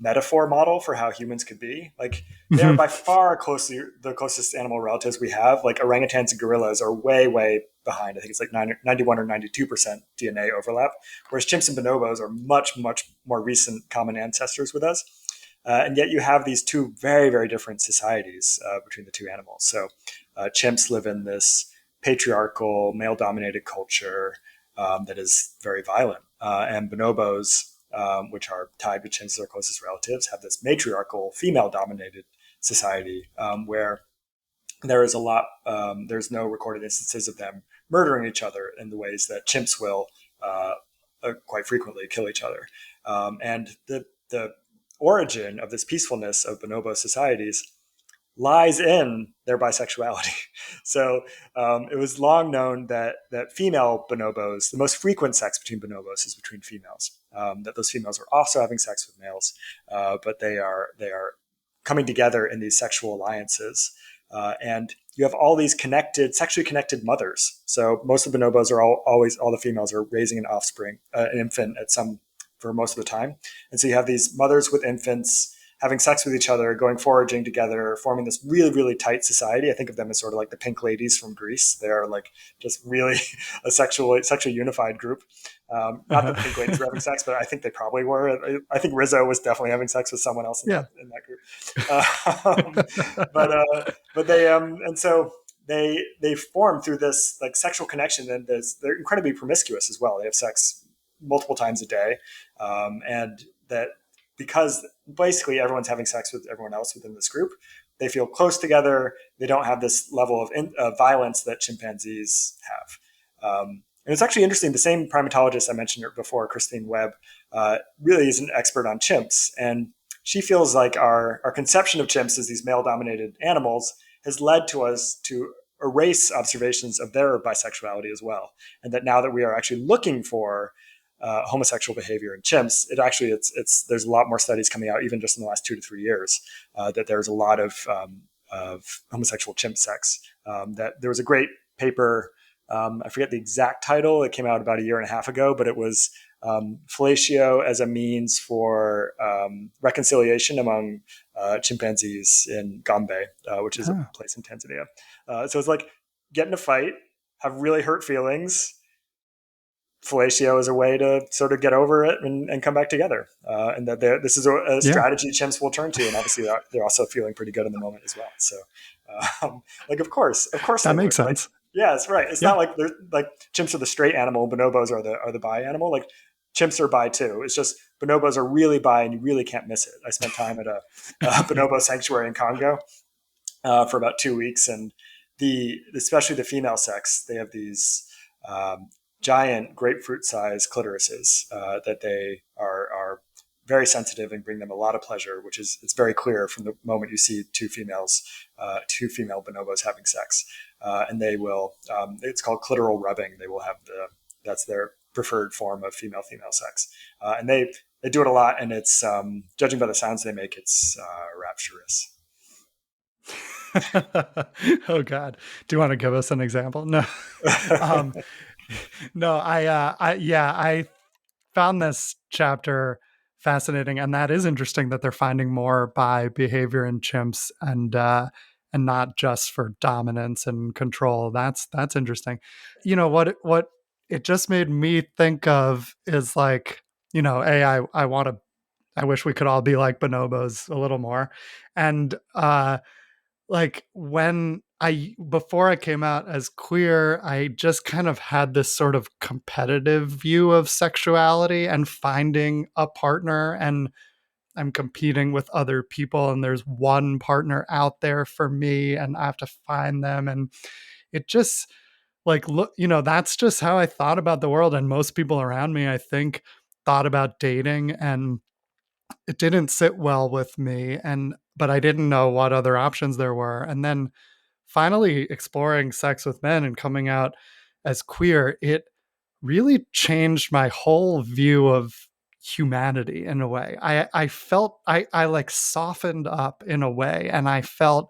metaphor model for how humans could be. Like they are by far the closest animal relatives we have. Like orangutans and gorillas are way, way behind. I think it's like 91 or 92% DNA overlap, whereas chimps and bonobos are much, much more recent common ancestors with us. And yet you have these two very, very different societies between the two animals. So chimps live in this patriarchal, male dominated culture that is very violent. And bonobos, which are tied with chimps as their closest relatives, have this matriarchal, female dominated society where there is a lot, there's no recorded instances of them murdering each other in the ways that chimps will quite frequently kill each other. And the origin of this peacefulness of bonobo societies lies in their bisexuality. So it was long known that female bonobos, the most frequent sex between bonobos is between females. That those females are also having sex with males, but they are coming together in these sexual alliances. And you have all these sexually connected mothers. So most of the bonobos are always all the females are raising an offspring, an infant for most of the time. And so you have these mothers with infants having sex with each other, going foraging together, forming this really, really tight society. I think of them as sort of like the pink ladies from Greece. They're like just really a sexually unified group. Not that the pink ladies were having sex, but I think they probably were. I think Rizzo was definitely having sex with someone else in Yeah. that group. But they and so they form through this like sexual connection, and they're incredibly promiscuous as well. They have sex multiple times a day, and that because basically everyone's having sex with everyone else within this group, they feel close together. They don't have this level of violence that chimpanzees have. And it's actually interesting. The same primatologist I mentioned before, Christine Webb, really is an expert on chimps. And she feels like our conception of chimps as these male-dominated animals has led to us to erase observations of their bisexuality as well. And that now that we are actually looking for homosexual behavior in chimps, there's a lot more studies coming out, even just in the last 2 to 3 years, that there's a lot of homosexual chimp sex. That there was a great paper, I forget the exact title. It came out about a year and a half ago, but it was fellatio as a means for reconciliation among chimpanzees in Gombe, which is a place in Tanzania. So it's like get in a fight, have really hurt feelings. Fellatio is a way to sort of get over it and come back together. And that this is a strategy chimps will turn to. And obviously they're also feeling pretty good in the moment as well. So like, of course that makes sense. Like, yeah, that's right. It's not like they're like chimps are the straight animal. Bonobos are the bi animal. Like chimps are bi too. It's just bonobos are really bi and you really can't miss it. I spent time at a bonobo sanctuary in Congo for about 2 weeks. And especially the female sex, they have these giant grapefruit-sized clitorises that they are very sensitive and bring them a lot of pleasure, which is it's very clear from the moment you see two female bonobos having sex, and they will. It's called clitoral rubbing. They will have that's their preferred form of female sex, and they do it a lot, and it's judging by the sounds they make, it's rapturous. Oh God. Do you want to give us an example? No. No, I found this chapter fascinating, and that is interesting that they're finding more by behavior in chimps and not just for dominance and control. That's interesting. You know what it just made me think of is like, I wish we could all be like bonobos a little more. And like when I before I came out as queer, I just kind of had this sort of competitive view of sexuality and finding a partner, and I'm competing with other people and there's one partner out there for me and I have to find them. And it just like look, that's just how I thought about the world, and most people around me I think thought about dating, and it didn't sit well with me, and but I didn't know what other options there were. And then finally exploring sex with men and coming out as queer, it really changed my whole view of humanity in a way. I felt I like softened up in a way, and I felt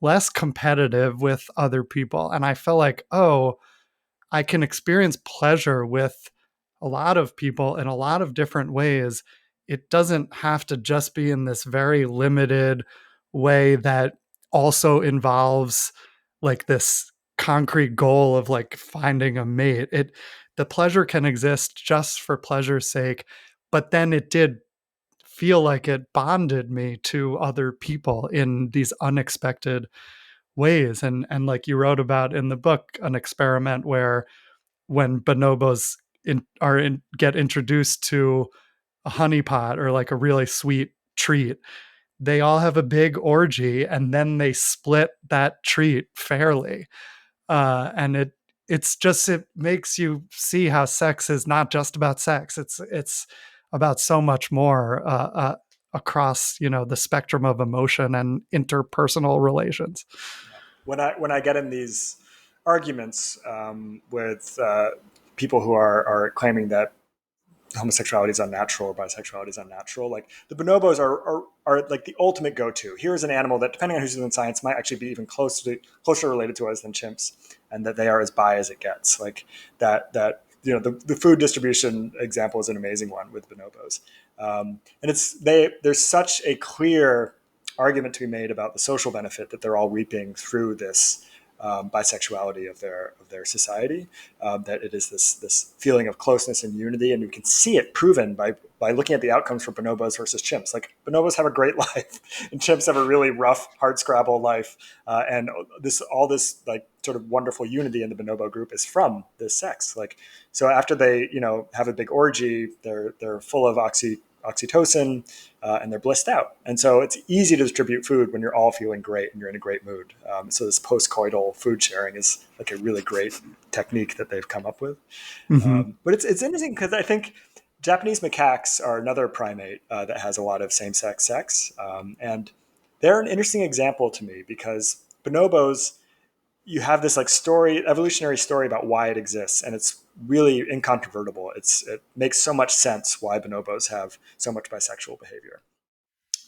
less competitive with other people, and I felt like, oh, I can experience pleasure with a lot of people in a lot of different ways, it doesn't have to just be in this very limited way that also involves like this concrete goal of like finding a mate. The pleasure can exist just for pleasure's sake, but then it did feel like it bonded me to other people in these unexpected ways. And like you wrote about in the book, an experiment where when bonobos get introduced to a honeypot or like a really sweet treat, they all have a big orgy and then they split that treat fairly. And it makes you see how sex is not just about sex. It's about so much more across the spectrum of emotion and interpersonal relations. Yeah. When I get in these arguments with people who are claiming that homosexuality is unnatural or bisexuality is unnatural. Like the bonobos are like the ultimate go-to. Here's an animal that, depending on who's doing science, might actually be even closer related to us than chimps, and that they are as bi as it gets. Like the food distribution example is an amazing one with bonobos, and there's such a clear argument to be made about the social benefit that they're all reaping through this bisexuality of their society. That it is this feeling of closeness and unity, and you can see it proven by looking at the outcomes for bonobos versus chimps. Like bonobos have a great life, and chimps have a really rough, hard scrabble life. And all this like sort of wonderful unity in the bonobo group is from this sex. Like so, after they have a big orgy, they're full of oxytocin, and they're blissed out. And so it's easy to distribute food when you're all feeling great and you're in a great mood. So this post-coital food sharing is like a really great technique that they've come up with. Mm-hmm. But it's interesting because I think Japanese macaques are another primate that has a lot of same-sex sex. And they're an interesting example to me because bonobos, you have this like evolutionary story about why it exists, and it's really incontrovertible. It makes so much sense why bonobos have so much bisexual behavior.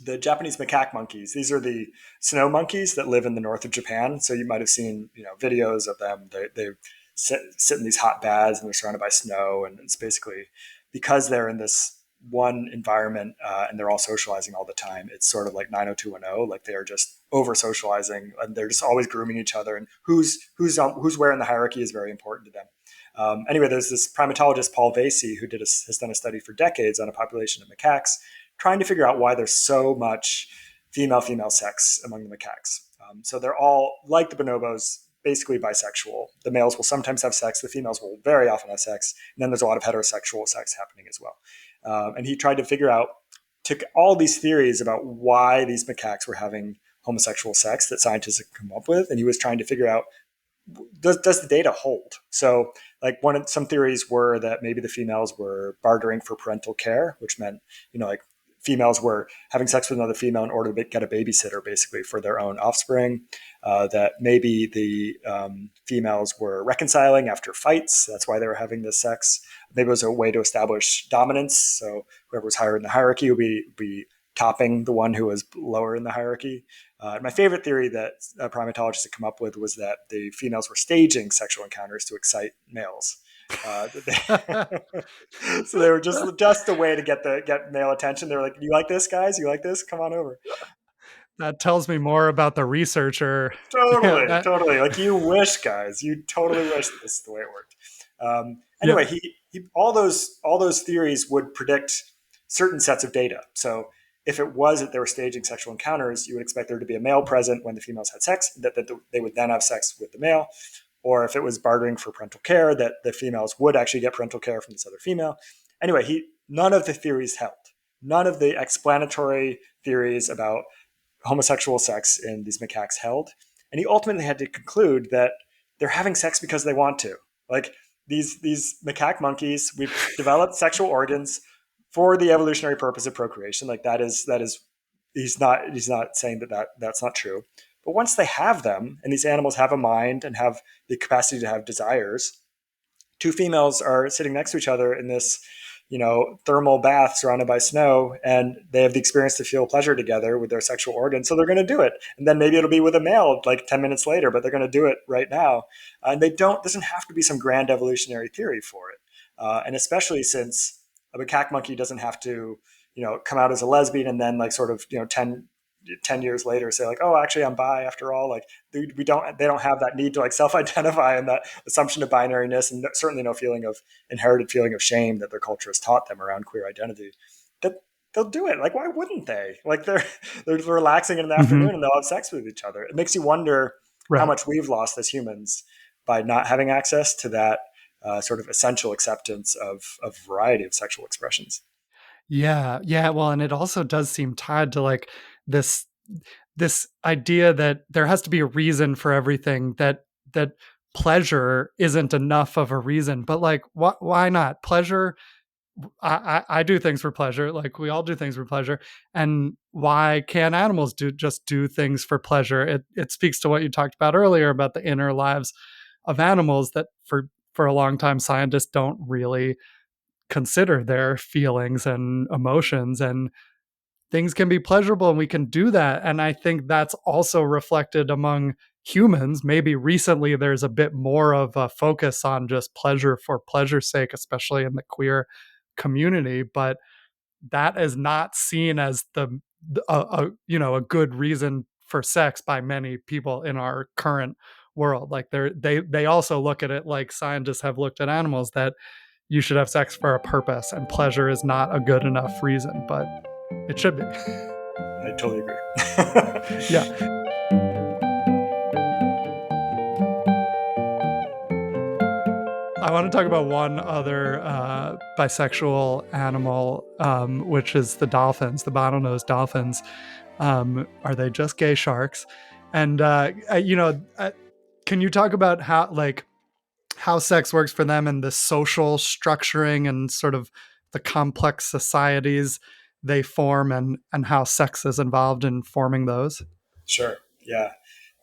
The Japanese macaque monkeys, these are the snow monkeys that live in the north of Japan. So you might have seen videos of them. They sit in these hot baths and they're surrounded by snow, and it's basically because they're in this one environment and they're all socializing all the time. It's sort of like 90210, like they are just over socializing and they're just always grooming each other. And who's where in the hierarchy is very important to them. Anyway, there's this primatologist Paul Vasey who has done a study for decades on a population of macaques, trying to figure out why there's so much female sex among the macaques. So they're all like the bonobos, basically bisexual. The males will sometimes have sex, the females will very often have sex, and then there's a lot of heterosexual sex happening as well. And he tried to took all these theories about why these macaques were having homosexual sex that scientists have come up with, and he was trying to figure out, does the data hold? So like some theories were that maybe the females were bartering for parental care, which meant, like females were having sex with another female in order to get a babysitter basically for their own offspring. That maybe the females were reconciling after fights. That's why they were having this sex. Maybe it was a way to establish dominance. So whoever was higher in the hierarchy would be topping the one who was lower in the hierarchy. My favorite theory that primatologists had come up with was that the females were staging sexual encounters to excite males. So they were just a way to get male attention. They were like, "You like this, guys? You like this? Come on over." That tells me more about the researcher. Yeah, Totally, that totally. Like you wish, guys. You totally wish that this is the way it worked. yeah. Anyway, he all those theories would predict certain sets of data. So if it was that they were staging sexual encounters, you would expect there to be a male present when the females had sex, that they would then have sex with the male. Or if it was bartering for parental care, that the females would actually get parental care from this other female. Anyway, none of the theories held. None of the explanatory theories about homosexual sex in these macaques held. And he ultimately had to conclude that they're having sex because they want to. Like these macaque monkeys, we've developed sexual organs for the evolutionary purpose of procreation. Like that is he's not saying that's not true. But once they have them, and these animals have a mind and have the capacity to have desires, two females are sitting next to each other in this, thermal bath surrounded by snow, and they have the experience to feel pleasure together with their sexual organs. So they're going to do it. And then maybe it'll be with a male like 10 minutes later, but they're going to do it right now. And doesn't have to be some grand evolutionary theory for it. And especially since a macaque monkey doesn't have to, come out as a lesbian and then like sort of, 10 years later say like, oh, actually I'm bi after all. Like they don't have that need to like self-identify and that assumption of binariness, and certainly no inherited feeling of shame that their culture has taught them around queer identity. That they'll do it. Like, why wouldn't they? Like they're relaxing in the Hmm. afternoon and they'll have sex with each other. It makes you wonder how Right. much we've lost as humans by not having access to that sort of essential acceptance of a variety of sexual expressions. Yeah. Yeah. Well, and it also does seem tied to like this this idea that there has to be a reason for everything, that pleasure isn't enough of a reason. But like why not? Pleasure, I do things for pleasure. Like we all do things for pleasure. And why can't animals do things for pleasure? It speaks to what you talked about earlier about the inner lives of animals that for a long time scientists don't really consider their feelings and emotions, and things can be pleasurable and we can do that. And I think that's also reflected among humans. Maybe recently there's a bit more of a focus on just pleasure for pleasure's sake, especially in the queer community, but that is not seen as a good reason for sex by many people in our current world. Like they also look at it like scientists have looked at animals, that you should have sex for a purpose and pleasure is not a good enough reason, but it should be. I totally agree. Yeah. I want to talk about one other bisexual animal, which is the dolphins, the bottlenose dolphins. Are they just gay sharks? And can you talk about how sex works for them and the social structuring and sort of the complex societies they form, and how sex is involved in forming those? Sure. Yeah.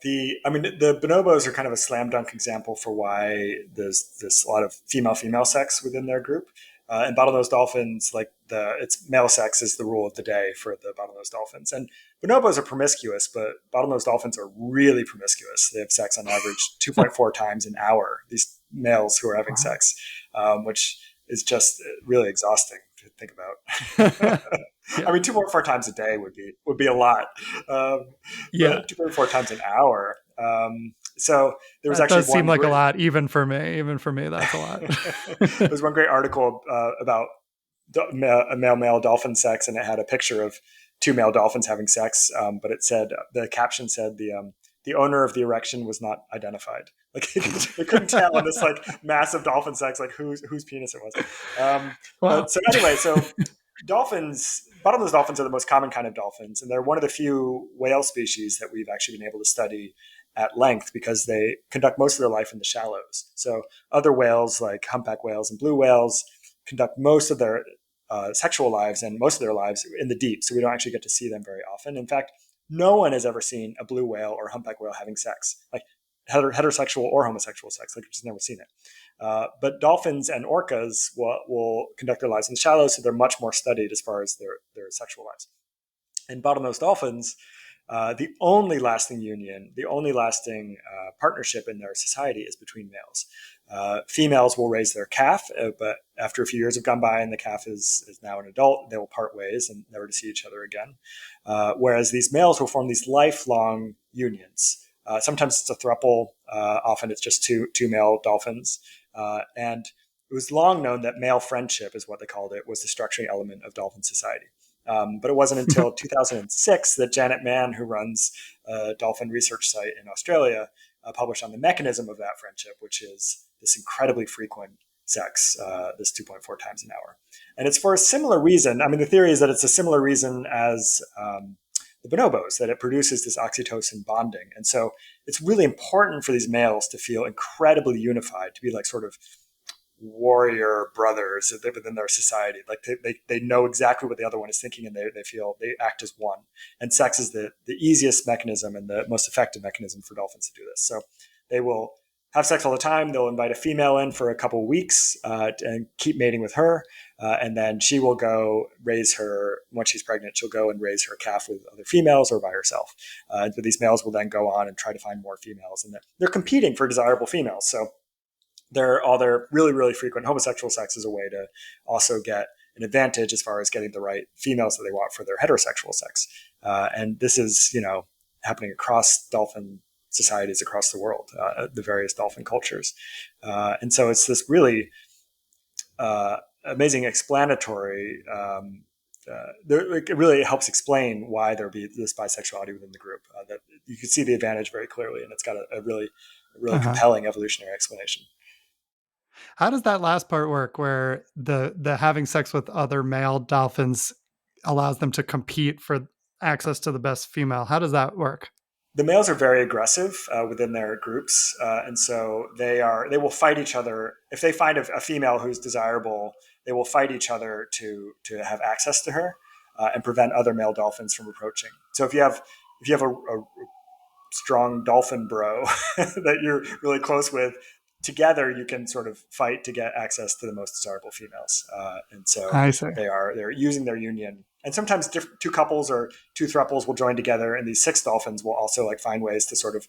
The bonobos are kind of a slam dunk example for why there's this a lot of female sex within their group. And bottlenose dolphins, like it's male sex is the rule of the day for the bottlenose dolphins. And bonobos are promiscuous, but bottlenose dolphins are really promiscuous. They have sex on average 2.4 times an hour. These males who are having Wow. sex, which is just really exhausting to think about. I Yeah. mean, 2.4 times a day would be a lot, um, Yeah. but 2.4 times an hour. So there was That actually does seem one like a great lot, even for me. Even for me, that's a lot. there's one great article about male dolphin sex, and it had a picture of two male dolphins having sex, but it said the caption said the owner of the erection was not identified. Like they couldn't tell in this like massive dolphin sex like whose penis it was. Wow. But so anyway, so bottlenose dolphins are the most common kind of dolphins, and they're one of the few whale species that we've actually been able to study at length because they conduct most of their life in the shallows. So other whales like humpback whales and blue whales conduct most of their sexual lives and most of their lives in the deep. So we don't actually get to see them very often. In fact, no one has ever seen a blue whale or humpback whale having sex, like heterosexual or homosexual sex. Like we've just never seen it. But dolphins and orcas will conduct their lives in the shallows, so they're much more studied as far as their sexual lives. And bottlenose dolphins, the only lasting union, the only lasting partnership in their society is between males. Females will raise their calf, but after a few years have gone by and the calf is now an adult, they will part ways and never to see each other again. Whereas these males will form these lifelong unions. Sometimes it's a throuple. Often it's just two male dolphins. And it was long known that male friendship is what they called it, was the structuring element of dolphin society. But it wasn't until 2006 that Janet Mann, who runs a dolphin research site in Australia, published on the mechanism of that friendship, which is this incredibly frequent sex, this 2.4 times an hour. And it's for a similar reason. I mean, the theory is that it's a similar reason as the bonobos, that it produces this oxytocin bonding. And so it's really important for these males to feel incredibly unified, to be like sort of warrior brothers within their society. Like they know exactly what the other one is thinking, and they feel they act as one. And sex is the easiest mechanism and the most effective mechanism for dolphins to do this. So they will have sex all the time. They'll invite a female in for a couple of weeks and keep mating with her. And then she will go raise her, once she's pregnant, she'll go and raise her calf with other females or by herself. But these males will then go on and try to find more females. And they're competing for desirable females. So all their really, really frequent homosexual sex is a way to also get an advantage as far as getting the right females that they want for their heterosexual sex. And this is, happening across dolphin societies across the world, the various dolphin cultures. And so it's this really amazing explanatory. It really helps explain why there be this bisexuality within the group. That you can see the advantage very clearly, and it's got a really compelling evolutionary explanation. How does that last part work, where the having sex with other male dolphins allows them to compete for access to the best female? How does that work? The males are very aggressive within their groups, and so they will fight each other. If they find a female who's desirable, they will fight each other to have access to her and prevent other male dolphins from approaching. So if you have a strong dolphin bro that you're really close with, together you can sort of fight to get access to the most desirable females, and so I see. they're using their union. And sometimes two couples or two thruples will join together, and these 6 dolphins will also find ways to sort of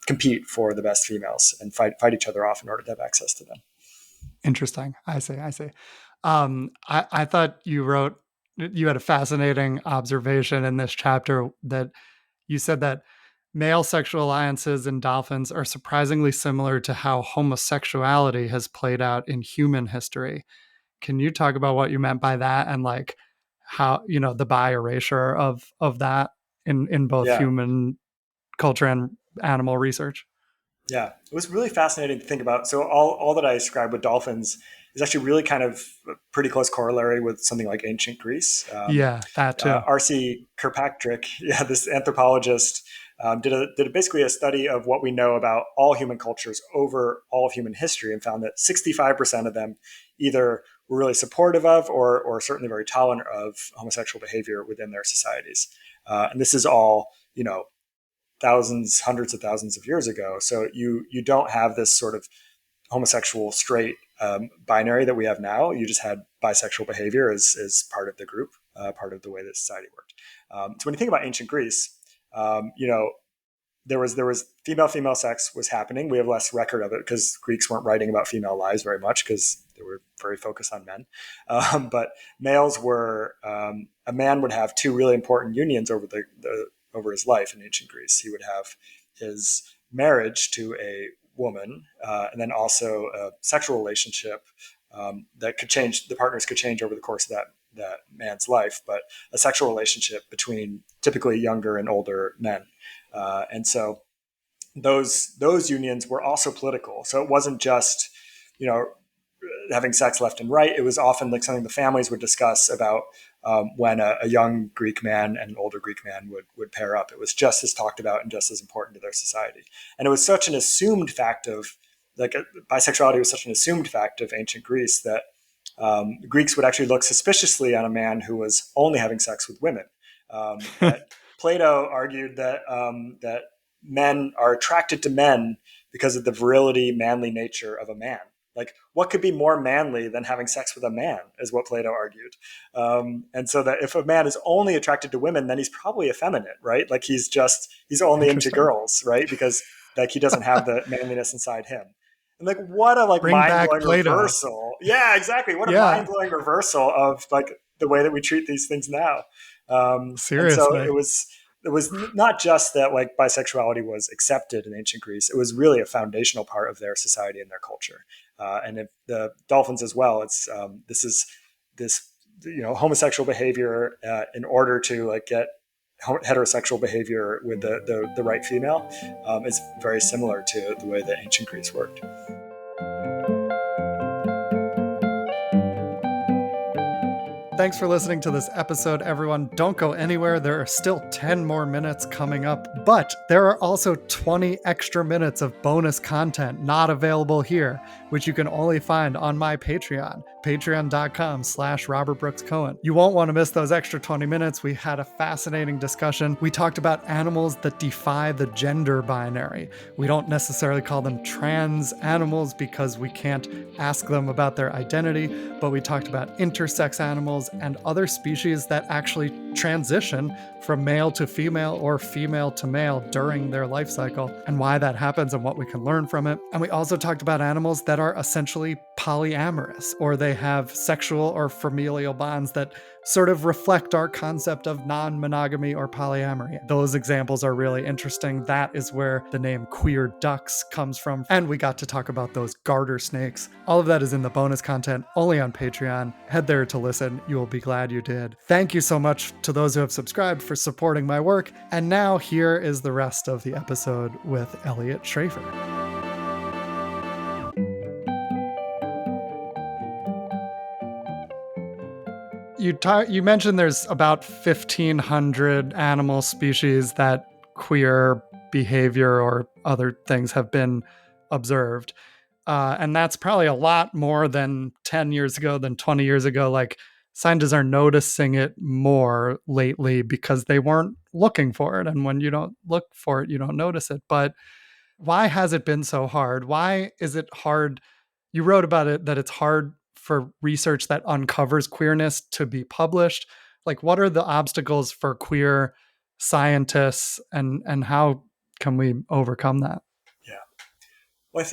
compete for the best females and fight each other off in order to have access to them. Interesting. I see. I thought you had a fascinating observation in this chapter, that you said that male sexual alliances in dolphins are surprisingly similar to how homosexuality has played out in human history. Can you talk about what you meant by that, and how, the bi erasure of that in both Yeah. human culture and animal research? Yeah, it was really fascinating to think about. So all that I described with dolphins is actually really kind of a pretty close corollary with something like ancient Greece. Yeah, that too. R.C. Kirkpatrick, this anthropologist, did basically a study of what we know about all human cultures over all of human history, and found that 65% of them either were really supportive of or certainly very tolerant of homosexual behavior within their societies. And this is all, thousands, hundreds of thousands of years ago. So you don't have this sort of homosexual straight binary that we have now. You just had bisexual behavior as part of the group, part of the way that society worked. So when you think about ancient Greece, there was female sex was happening. We have less record of it because Greeks weren't writing about female lives very much, because they were very focused on men. But males were, a man would have 2 really important unions over his life in ancient Greece. He would have his marriage to a woman, and then also a sexual relationship that could change. The partners could change over the course of that man's life, but a sexual relationship between typically younger and older men. And so those unions were also political. So it wasn't just, having sex left and right. It was often something the families would discuss about when a young Greek man and an older Greek man would pair up. It was just as talked about and just as important to their society. And it was such an assumed fact of, bisexuality was such an assumed fact of ancient Greece that Greeks would actually look suspiciously on a man who was only having sex with women. That Plato argued that men are attracted to men because of the virility, manly nature of a man. What could be more manly than having sex with a man, is what Plato argued. And so that if a man is only attracted to women, then he's probably effeminate, right? He's only into girls, right? Because he doesn't have the manliness inside him. And what a Bring back mind-blowing Plato. reversal. Yeah, exactly. What a mind-blowing reversal of the way that we treat these things now. Seriously. And so it was not just that bisexuality was accepted in ancient Greece. It was really a foundational part of their society and their culture. And if the dolphins as well, it's this homosexual behavior in order to get heterosexual behavior with the right female is very similar to the way that ancient Greece worked. Thanks for listening to this episode, everyone. Don't go anywhere. There are still 10 more minutes coming up, but there are also 20 extra minutes of bonus content not available here, which you can only find on my Patreon, patreon.com/Robert Brooks Cohen. You won't want to miss those extra 20 minutes. We had a fascinating discussion. We talked about animals that defy the gender binary. We don't necessarily call them trans animals because we can't ask them about their identity, but we talked about intersex animals and other species that actually transition from male to female or female to male during their life cycle and why that happens and what we can learn from it. And we also talked about animals that are essentially polyamorous, or they have sexual or familial bonds that sort of reflect our concept of non-monogamy or polyamory. Those examples are really interesting. That is where the name queer ducks comes from. And we got to talk about those garter snakes. All of that is in the bonus content only on Patreon. Head there to listen. You will be glad you did. Thank you so much to those who have subscribed for supporting my work. And now here is the rest of the episode with Eliot Schrefer. You mentioned there's about 1,500 animal species that queer behavior or other things have been observed. And that's probably a lot more than 10 years ago, than 20 years ago. Like, scientists are noticing it more lately because they weren't looking for it. And when you don't look for it, you don't notice it. But why has it been so hard? Why is it hard? You wrote about it, that it's hard for research that uncovers queerness to be published. Like, what are the obstacles for queer scientists, and how can we overcome that? Yeah. Well,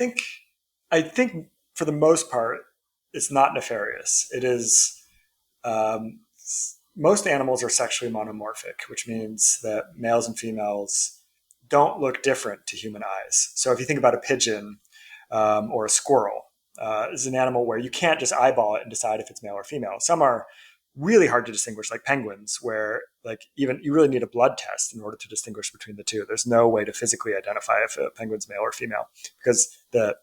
I think for the most part, it's not nefarious. It is. Most animals are sexually monomorphic, which means that males and females don't look different to human eyes. So if you think about a pigeon or a squirrel, is an animal where you can't just eyeball it and decide if it's male or female. Some are really hard to distinguish, like penguins, where like even you really need a blood test in order to distinguish between the two. There's no way to physically identify if a penguin's male or female because they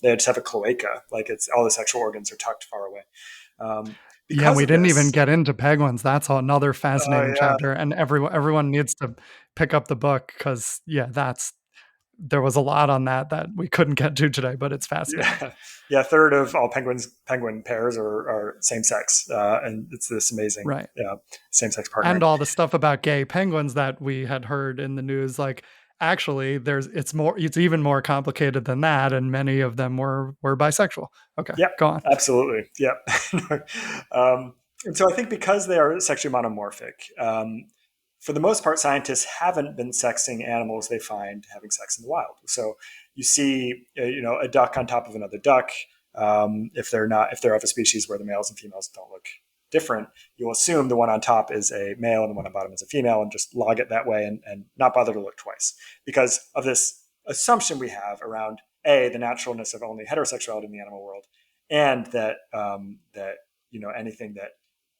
just have a cloaca, like it's all the sexual organs are tucked far away. Yeah, and Because we of didn't even this, get into penguins. That's another fascinating yeah, chapter, and everyone needs to pick up the book because there was a lot on that we couldn't get to today, but it's fascinating. yeah, a third of all penguin pairs are same sex, and it's this amazing Right. same sex And partnering. all the stuff about gay penguins that we had heard in the news, like, actually it's even more complicated than that, and many of them were bisexual. Okay, Yep, go on. absolutely. Yep. And so I think because they are sexually monomorphic, for the most part, scientists haven't been sexing animals they find having sex in the wild. So you see, a duck on top of another duck. If they're of a species where the males and females don't look different, you'll assume the one on top is a male and the one on bottom is a female, and just log it that way and not bother to look twice because of this assumption we have around the naturalness of only heterosexuality in the animal world, and that anything that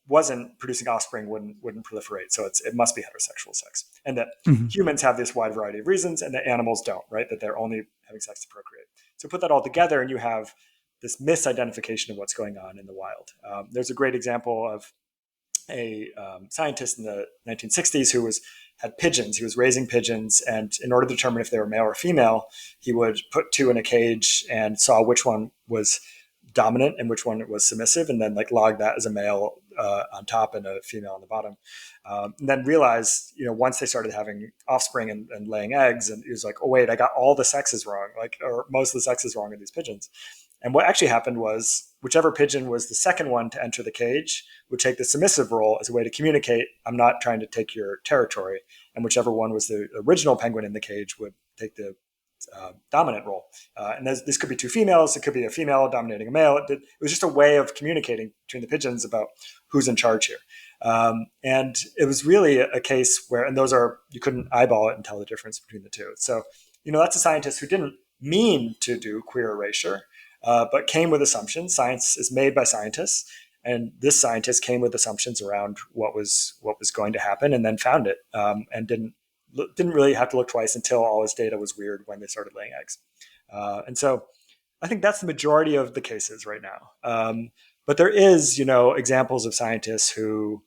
wasn't producing offspring wouldn't proliferate. So it must be heterosexual sex, and that Mhm. humans have this wide variety of reasons, and that animals don't. Right? That they're only having sex to procreate. So put that all together, and you have this misidentification of what's going on in the wild. There's a great example of a scientist in the 1960s who had pigeons. He was raising pigeons, and in order to determine if they were male or female, he would put two in a cage and saw which one was dominant and which one was submissive, and then like log that as a male on top and a female on the bottom. And then realized, once they started having offspring and laying eggs, and he was like, oh wait, I got all the sexes wrong, or most of the sexes wrong in these pigeons. And what actually happened was whichever pigeon was the second one to enter the cage would take the submissive role as a way to communicate, I'm not trying to take your territory. And whichever one was the original penguin in the cage would take the dominant role. And this could be two females. It could be a female dominating a male. It was just a way of communicating between the pigeons about who's in charge here. And it was really a case where, and you couldn't eyeball it and tell the difference between the two. So, that's a scientist who didn't mean to do queer erasure, but came with assumptions. Science is made by scientists, and this scientist came with assumptions around what was going to happen, and then found it, and didn't really have to look twice until all his data was weird when they started laying eggs. And so, I think that's the majority of the cases right now. But there is, examples of scientists who,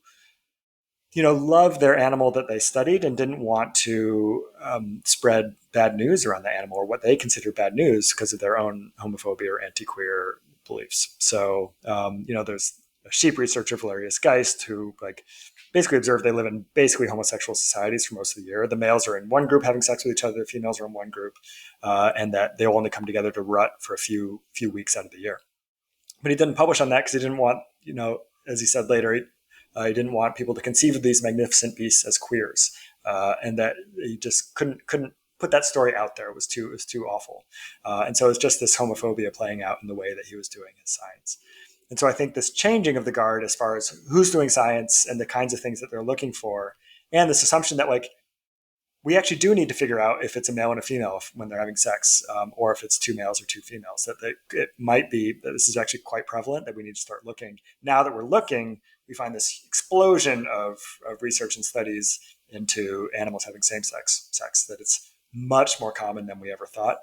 loved their animal that they studied and didn't want to spread bad news around the animal, or what they consider bad news, because of their own homophobia or anti-queer beliefs. So, there's a sheep researcher, Valerius Geist, who basically observed they live in basically homosexual societies for most of the year. The males are in one group having sex with each other, the females are in one group, and that they'll only come together to rut for a few weeks out of the year. But he didn't publish on that because he didn't want, as he said later, He didn't want people to conceive of these magnificent beasts as queers, and that he just couldn't put that story out there. It was too awful, and so it's just this homophobia playing out in the way that he was doing his science. And so I think this changing of the guard as far as who's doing science and the kinds of things that they're looking for, and this assumption that like we actually do need to figure out if it's a male and a female when they're having sex, or if it's two males or two females. It might be that this is actually quite prevalent, that we need to start looking. Now that we're looking, we find this explosion of research and studies into animals having same-sex sex, that it's much more common than we ever thought.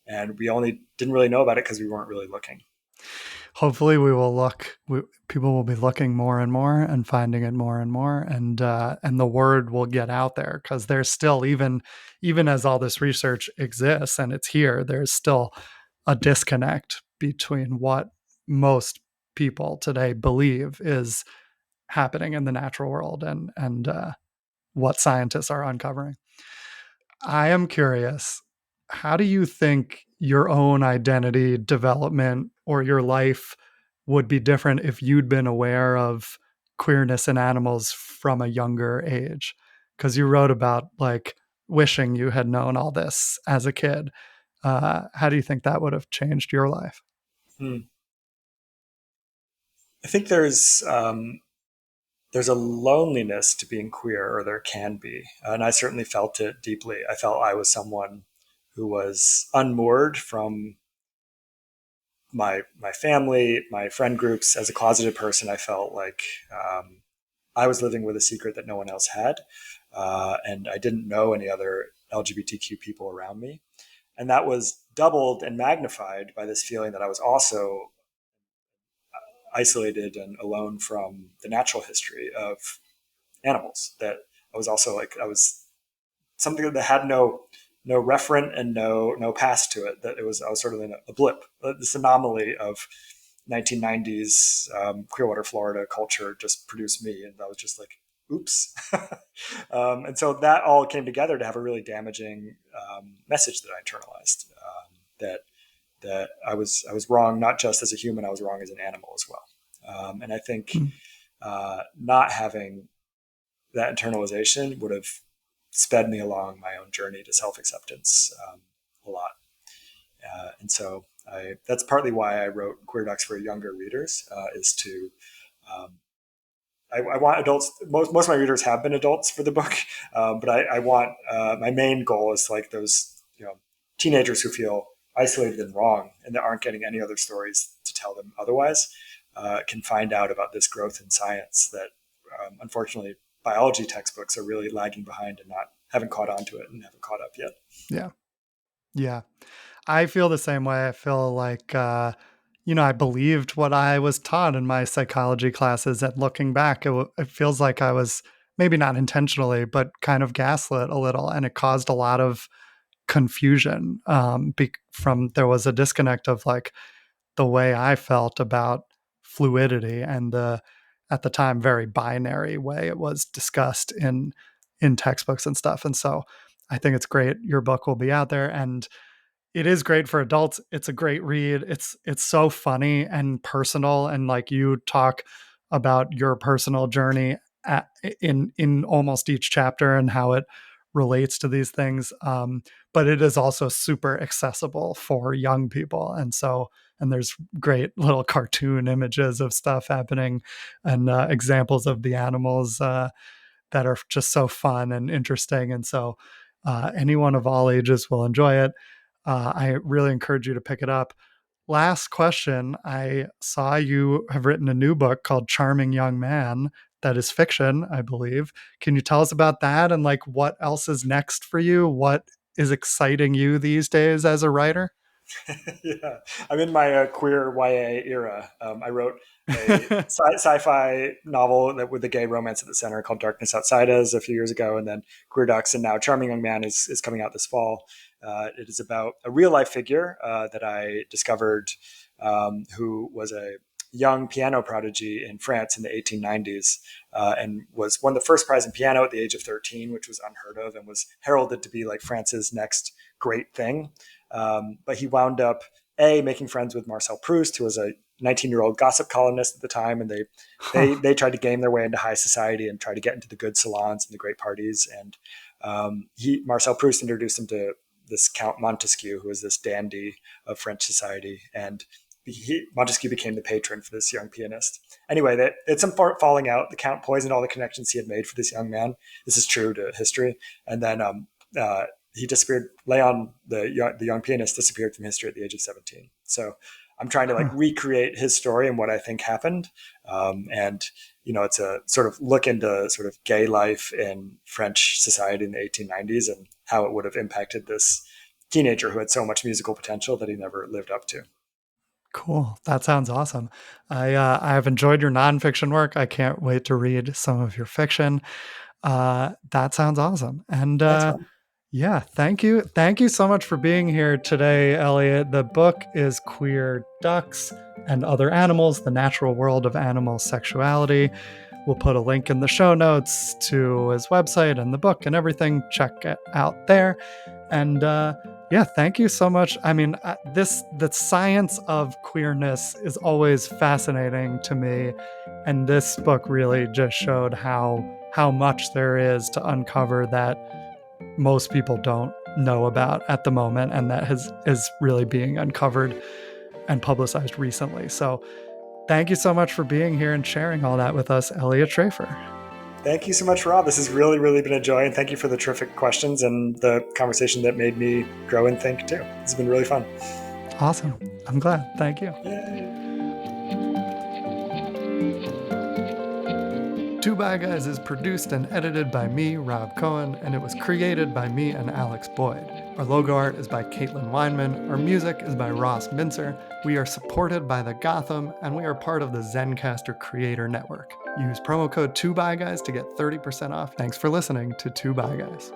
And we only didn't really know about it because we weren't really looking. Hopefully we will people will be looking more and more and finding it more and more, and the word will get out there, because there's still, even as all this research exists and it's here, there's still a disconnect between what most people today believe is happening in the natural world and what scientists are uncovering. I am curious, how do you think your own identity development or your life would be different if you'd been aware of queerness in animals from a younger age? Because you wrote about like wishing you had known all this as a kid. How do you think that would have changed your life? Hmm. I think there's a loneliness to being queer, or there can be. And I certainly felt it deeply. I felt I was someone who was unmoored from my family, my friend groups. As a closeted person, I felt like I was living with a secret that no one else had. And I didn't know any other LGBTQ people around me. And that was doubled and magnified by this feeling that I was also isolated and alone from the natural history of animals. That I was also like I was something that had no referent and no past to it. That I was sort of in a blip. This anomaly of 1990s Clearwater, Florida culture just produced me, and I was just like, oops. And so that all came together to have a really damaging message that I internalized. That I was wrong, not just as a human, I was wrong as an animal as well. And I think Mm. not having that internalization would have sped me along my own journey to self acceptance a lot. And so that's partly why I wrote Queer Ducks for younger readers, is to um, I want adults. Most of my readers have been adults for the book, but I want my main goal is like those teenagers who feel isolated and wrong and that aren't getting any other stories to tell them otherwise, can find out about this growth in science that unfortunately biology textbooks are really lagging behind and not haven't caught on to it and haven't caught up yet. Yeah. Yeah. I feel the same way. I feel like, I believed what I was taught in my psychology classes. And looking back, it feels like I was maybe not intentionally, but kind of gaslit a little. And it caused a lot of confusion, there was a disconnect of like the way I felt about fluidity and at the time, very binary way it was discussed in textbooks and stuff. And so I think it's great. Your book will be out there, and it is great for adults. It's a great read. It's so funny and personal, and like you talk about your personal journey in almost each chapter and how it relates to these things. But it is also super accessible for young people, and there's great little cartoon images of stuff happening and examples of the animals that are just so fun and interesting. And so anyone of all ages will enjoy it. I really encourage you to pick it up. Last question. I saw you have written a new book called Charming Young Man that is fiction, I believe. Can you tell us about that and like what else is next for you? What is exciting you these days as a writer? Yeah, I'm in my queer YA era. I wrote a sci-fi novel that with a gay romance at the center called Darkness Outside Us a few years ago, and then Queer Ducks, and now Charming Young Man is coming out this fall. It is about a real life figure that I discovered, who was a young piano prodigy in France in the 1890s, and was won the first prize in piano at the age of 13, which was unheard of, and was heralded to be like France's next great thing. But he wound up making friends with Marcel Proust, who was a 19-year-old gossip columnist at the time, and they tried to game their way into high society and try to get into the good salons and the great parties. And Marcel Proust introduced him to this Count Montesquieu, who was this dandy of French society, and Montesquieu became the patron for this young pianist. Anyway, they had some falling out. The Count poisoned all the connections he had made for this young man. This is true to history. And then he disappeared. Leon, the young pianist, disappeared from history at the age of 17. So I'm trying to recreate his story and what I think happened. And it's a sort of look into sort of gay life in French society in the 1890s and how it would have impacted this teenager who had so much musical potential that he never lived up to. Cool. That sounds awesome. I have enjoyed your nonfiction work. I can't wait to read some of your fiction. That sounds awesome. And Thanks, man. yeah, thank you. Thank you so much for being here today, Eliot. The book is Queer Ducks and Other Animals, The Natural World of Animal Sexuality. We'll put a link in the show notes to his website and the book and everything. Check it out there. And yeah, thank you so much. I mean, the science of queerness is always fascinating to me. And this book really just showed how much there is to uncover that most people don't know about at the moment, and that is really being uncovered and publicized recently. So thank you so much for being here and sharing all that with us, Eliot Schrefer. Thank you so much, Rob. This has really, really been a joy, and thank you for the terrific questions and the conversation that made me grow and think too. It's been really fun. Awesome. I'm glad. Thank you. Yay. Two Bi Guys is produced and edited by me, Rob Cohen, and it was created by me and Alex Boyd. Our logo art is by Caitlin Weinman. Our music is by Ross Mincer. We are supported by the Gotham, and we are part of the Zencastr Creator Network. Use promo code 2BiGuys to get 30% off. Thanks for listening to 2 Bi Guys.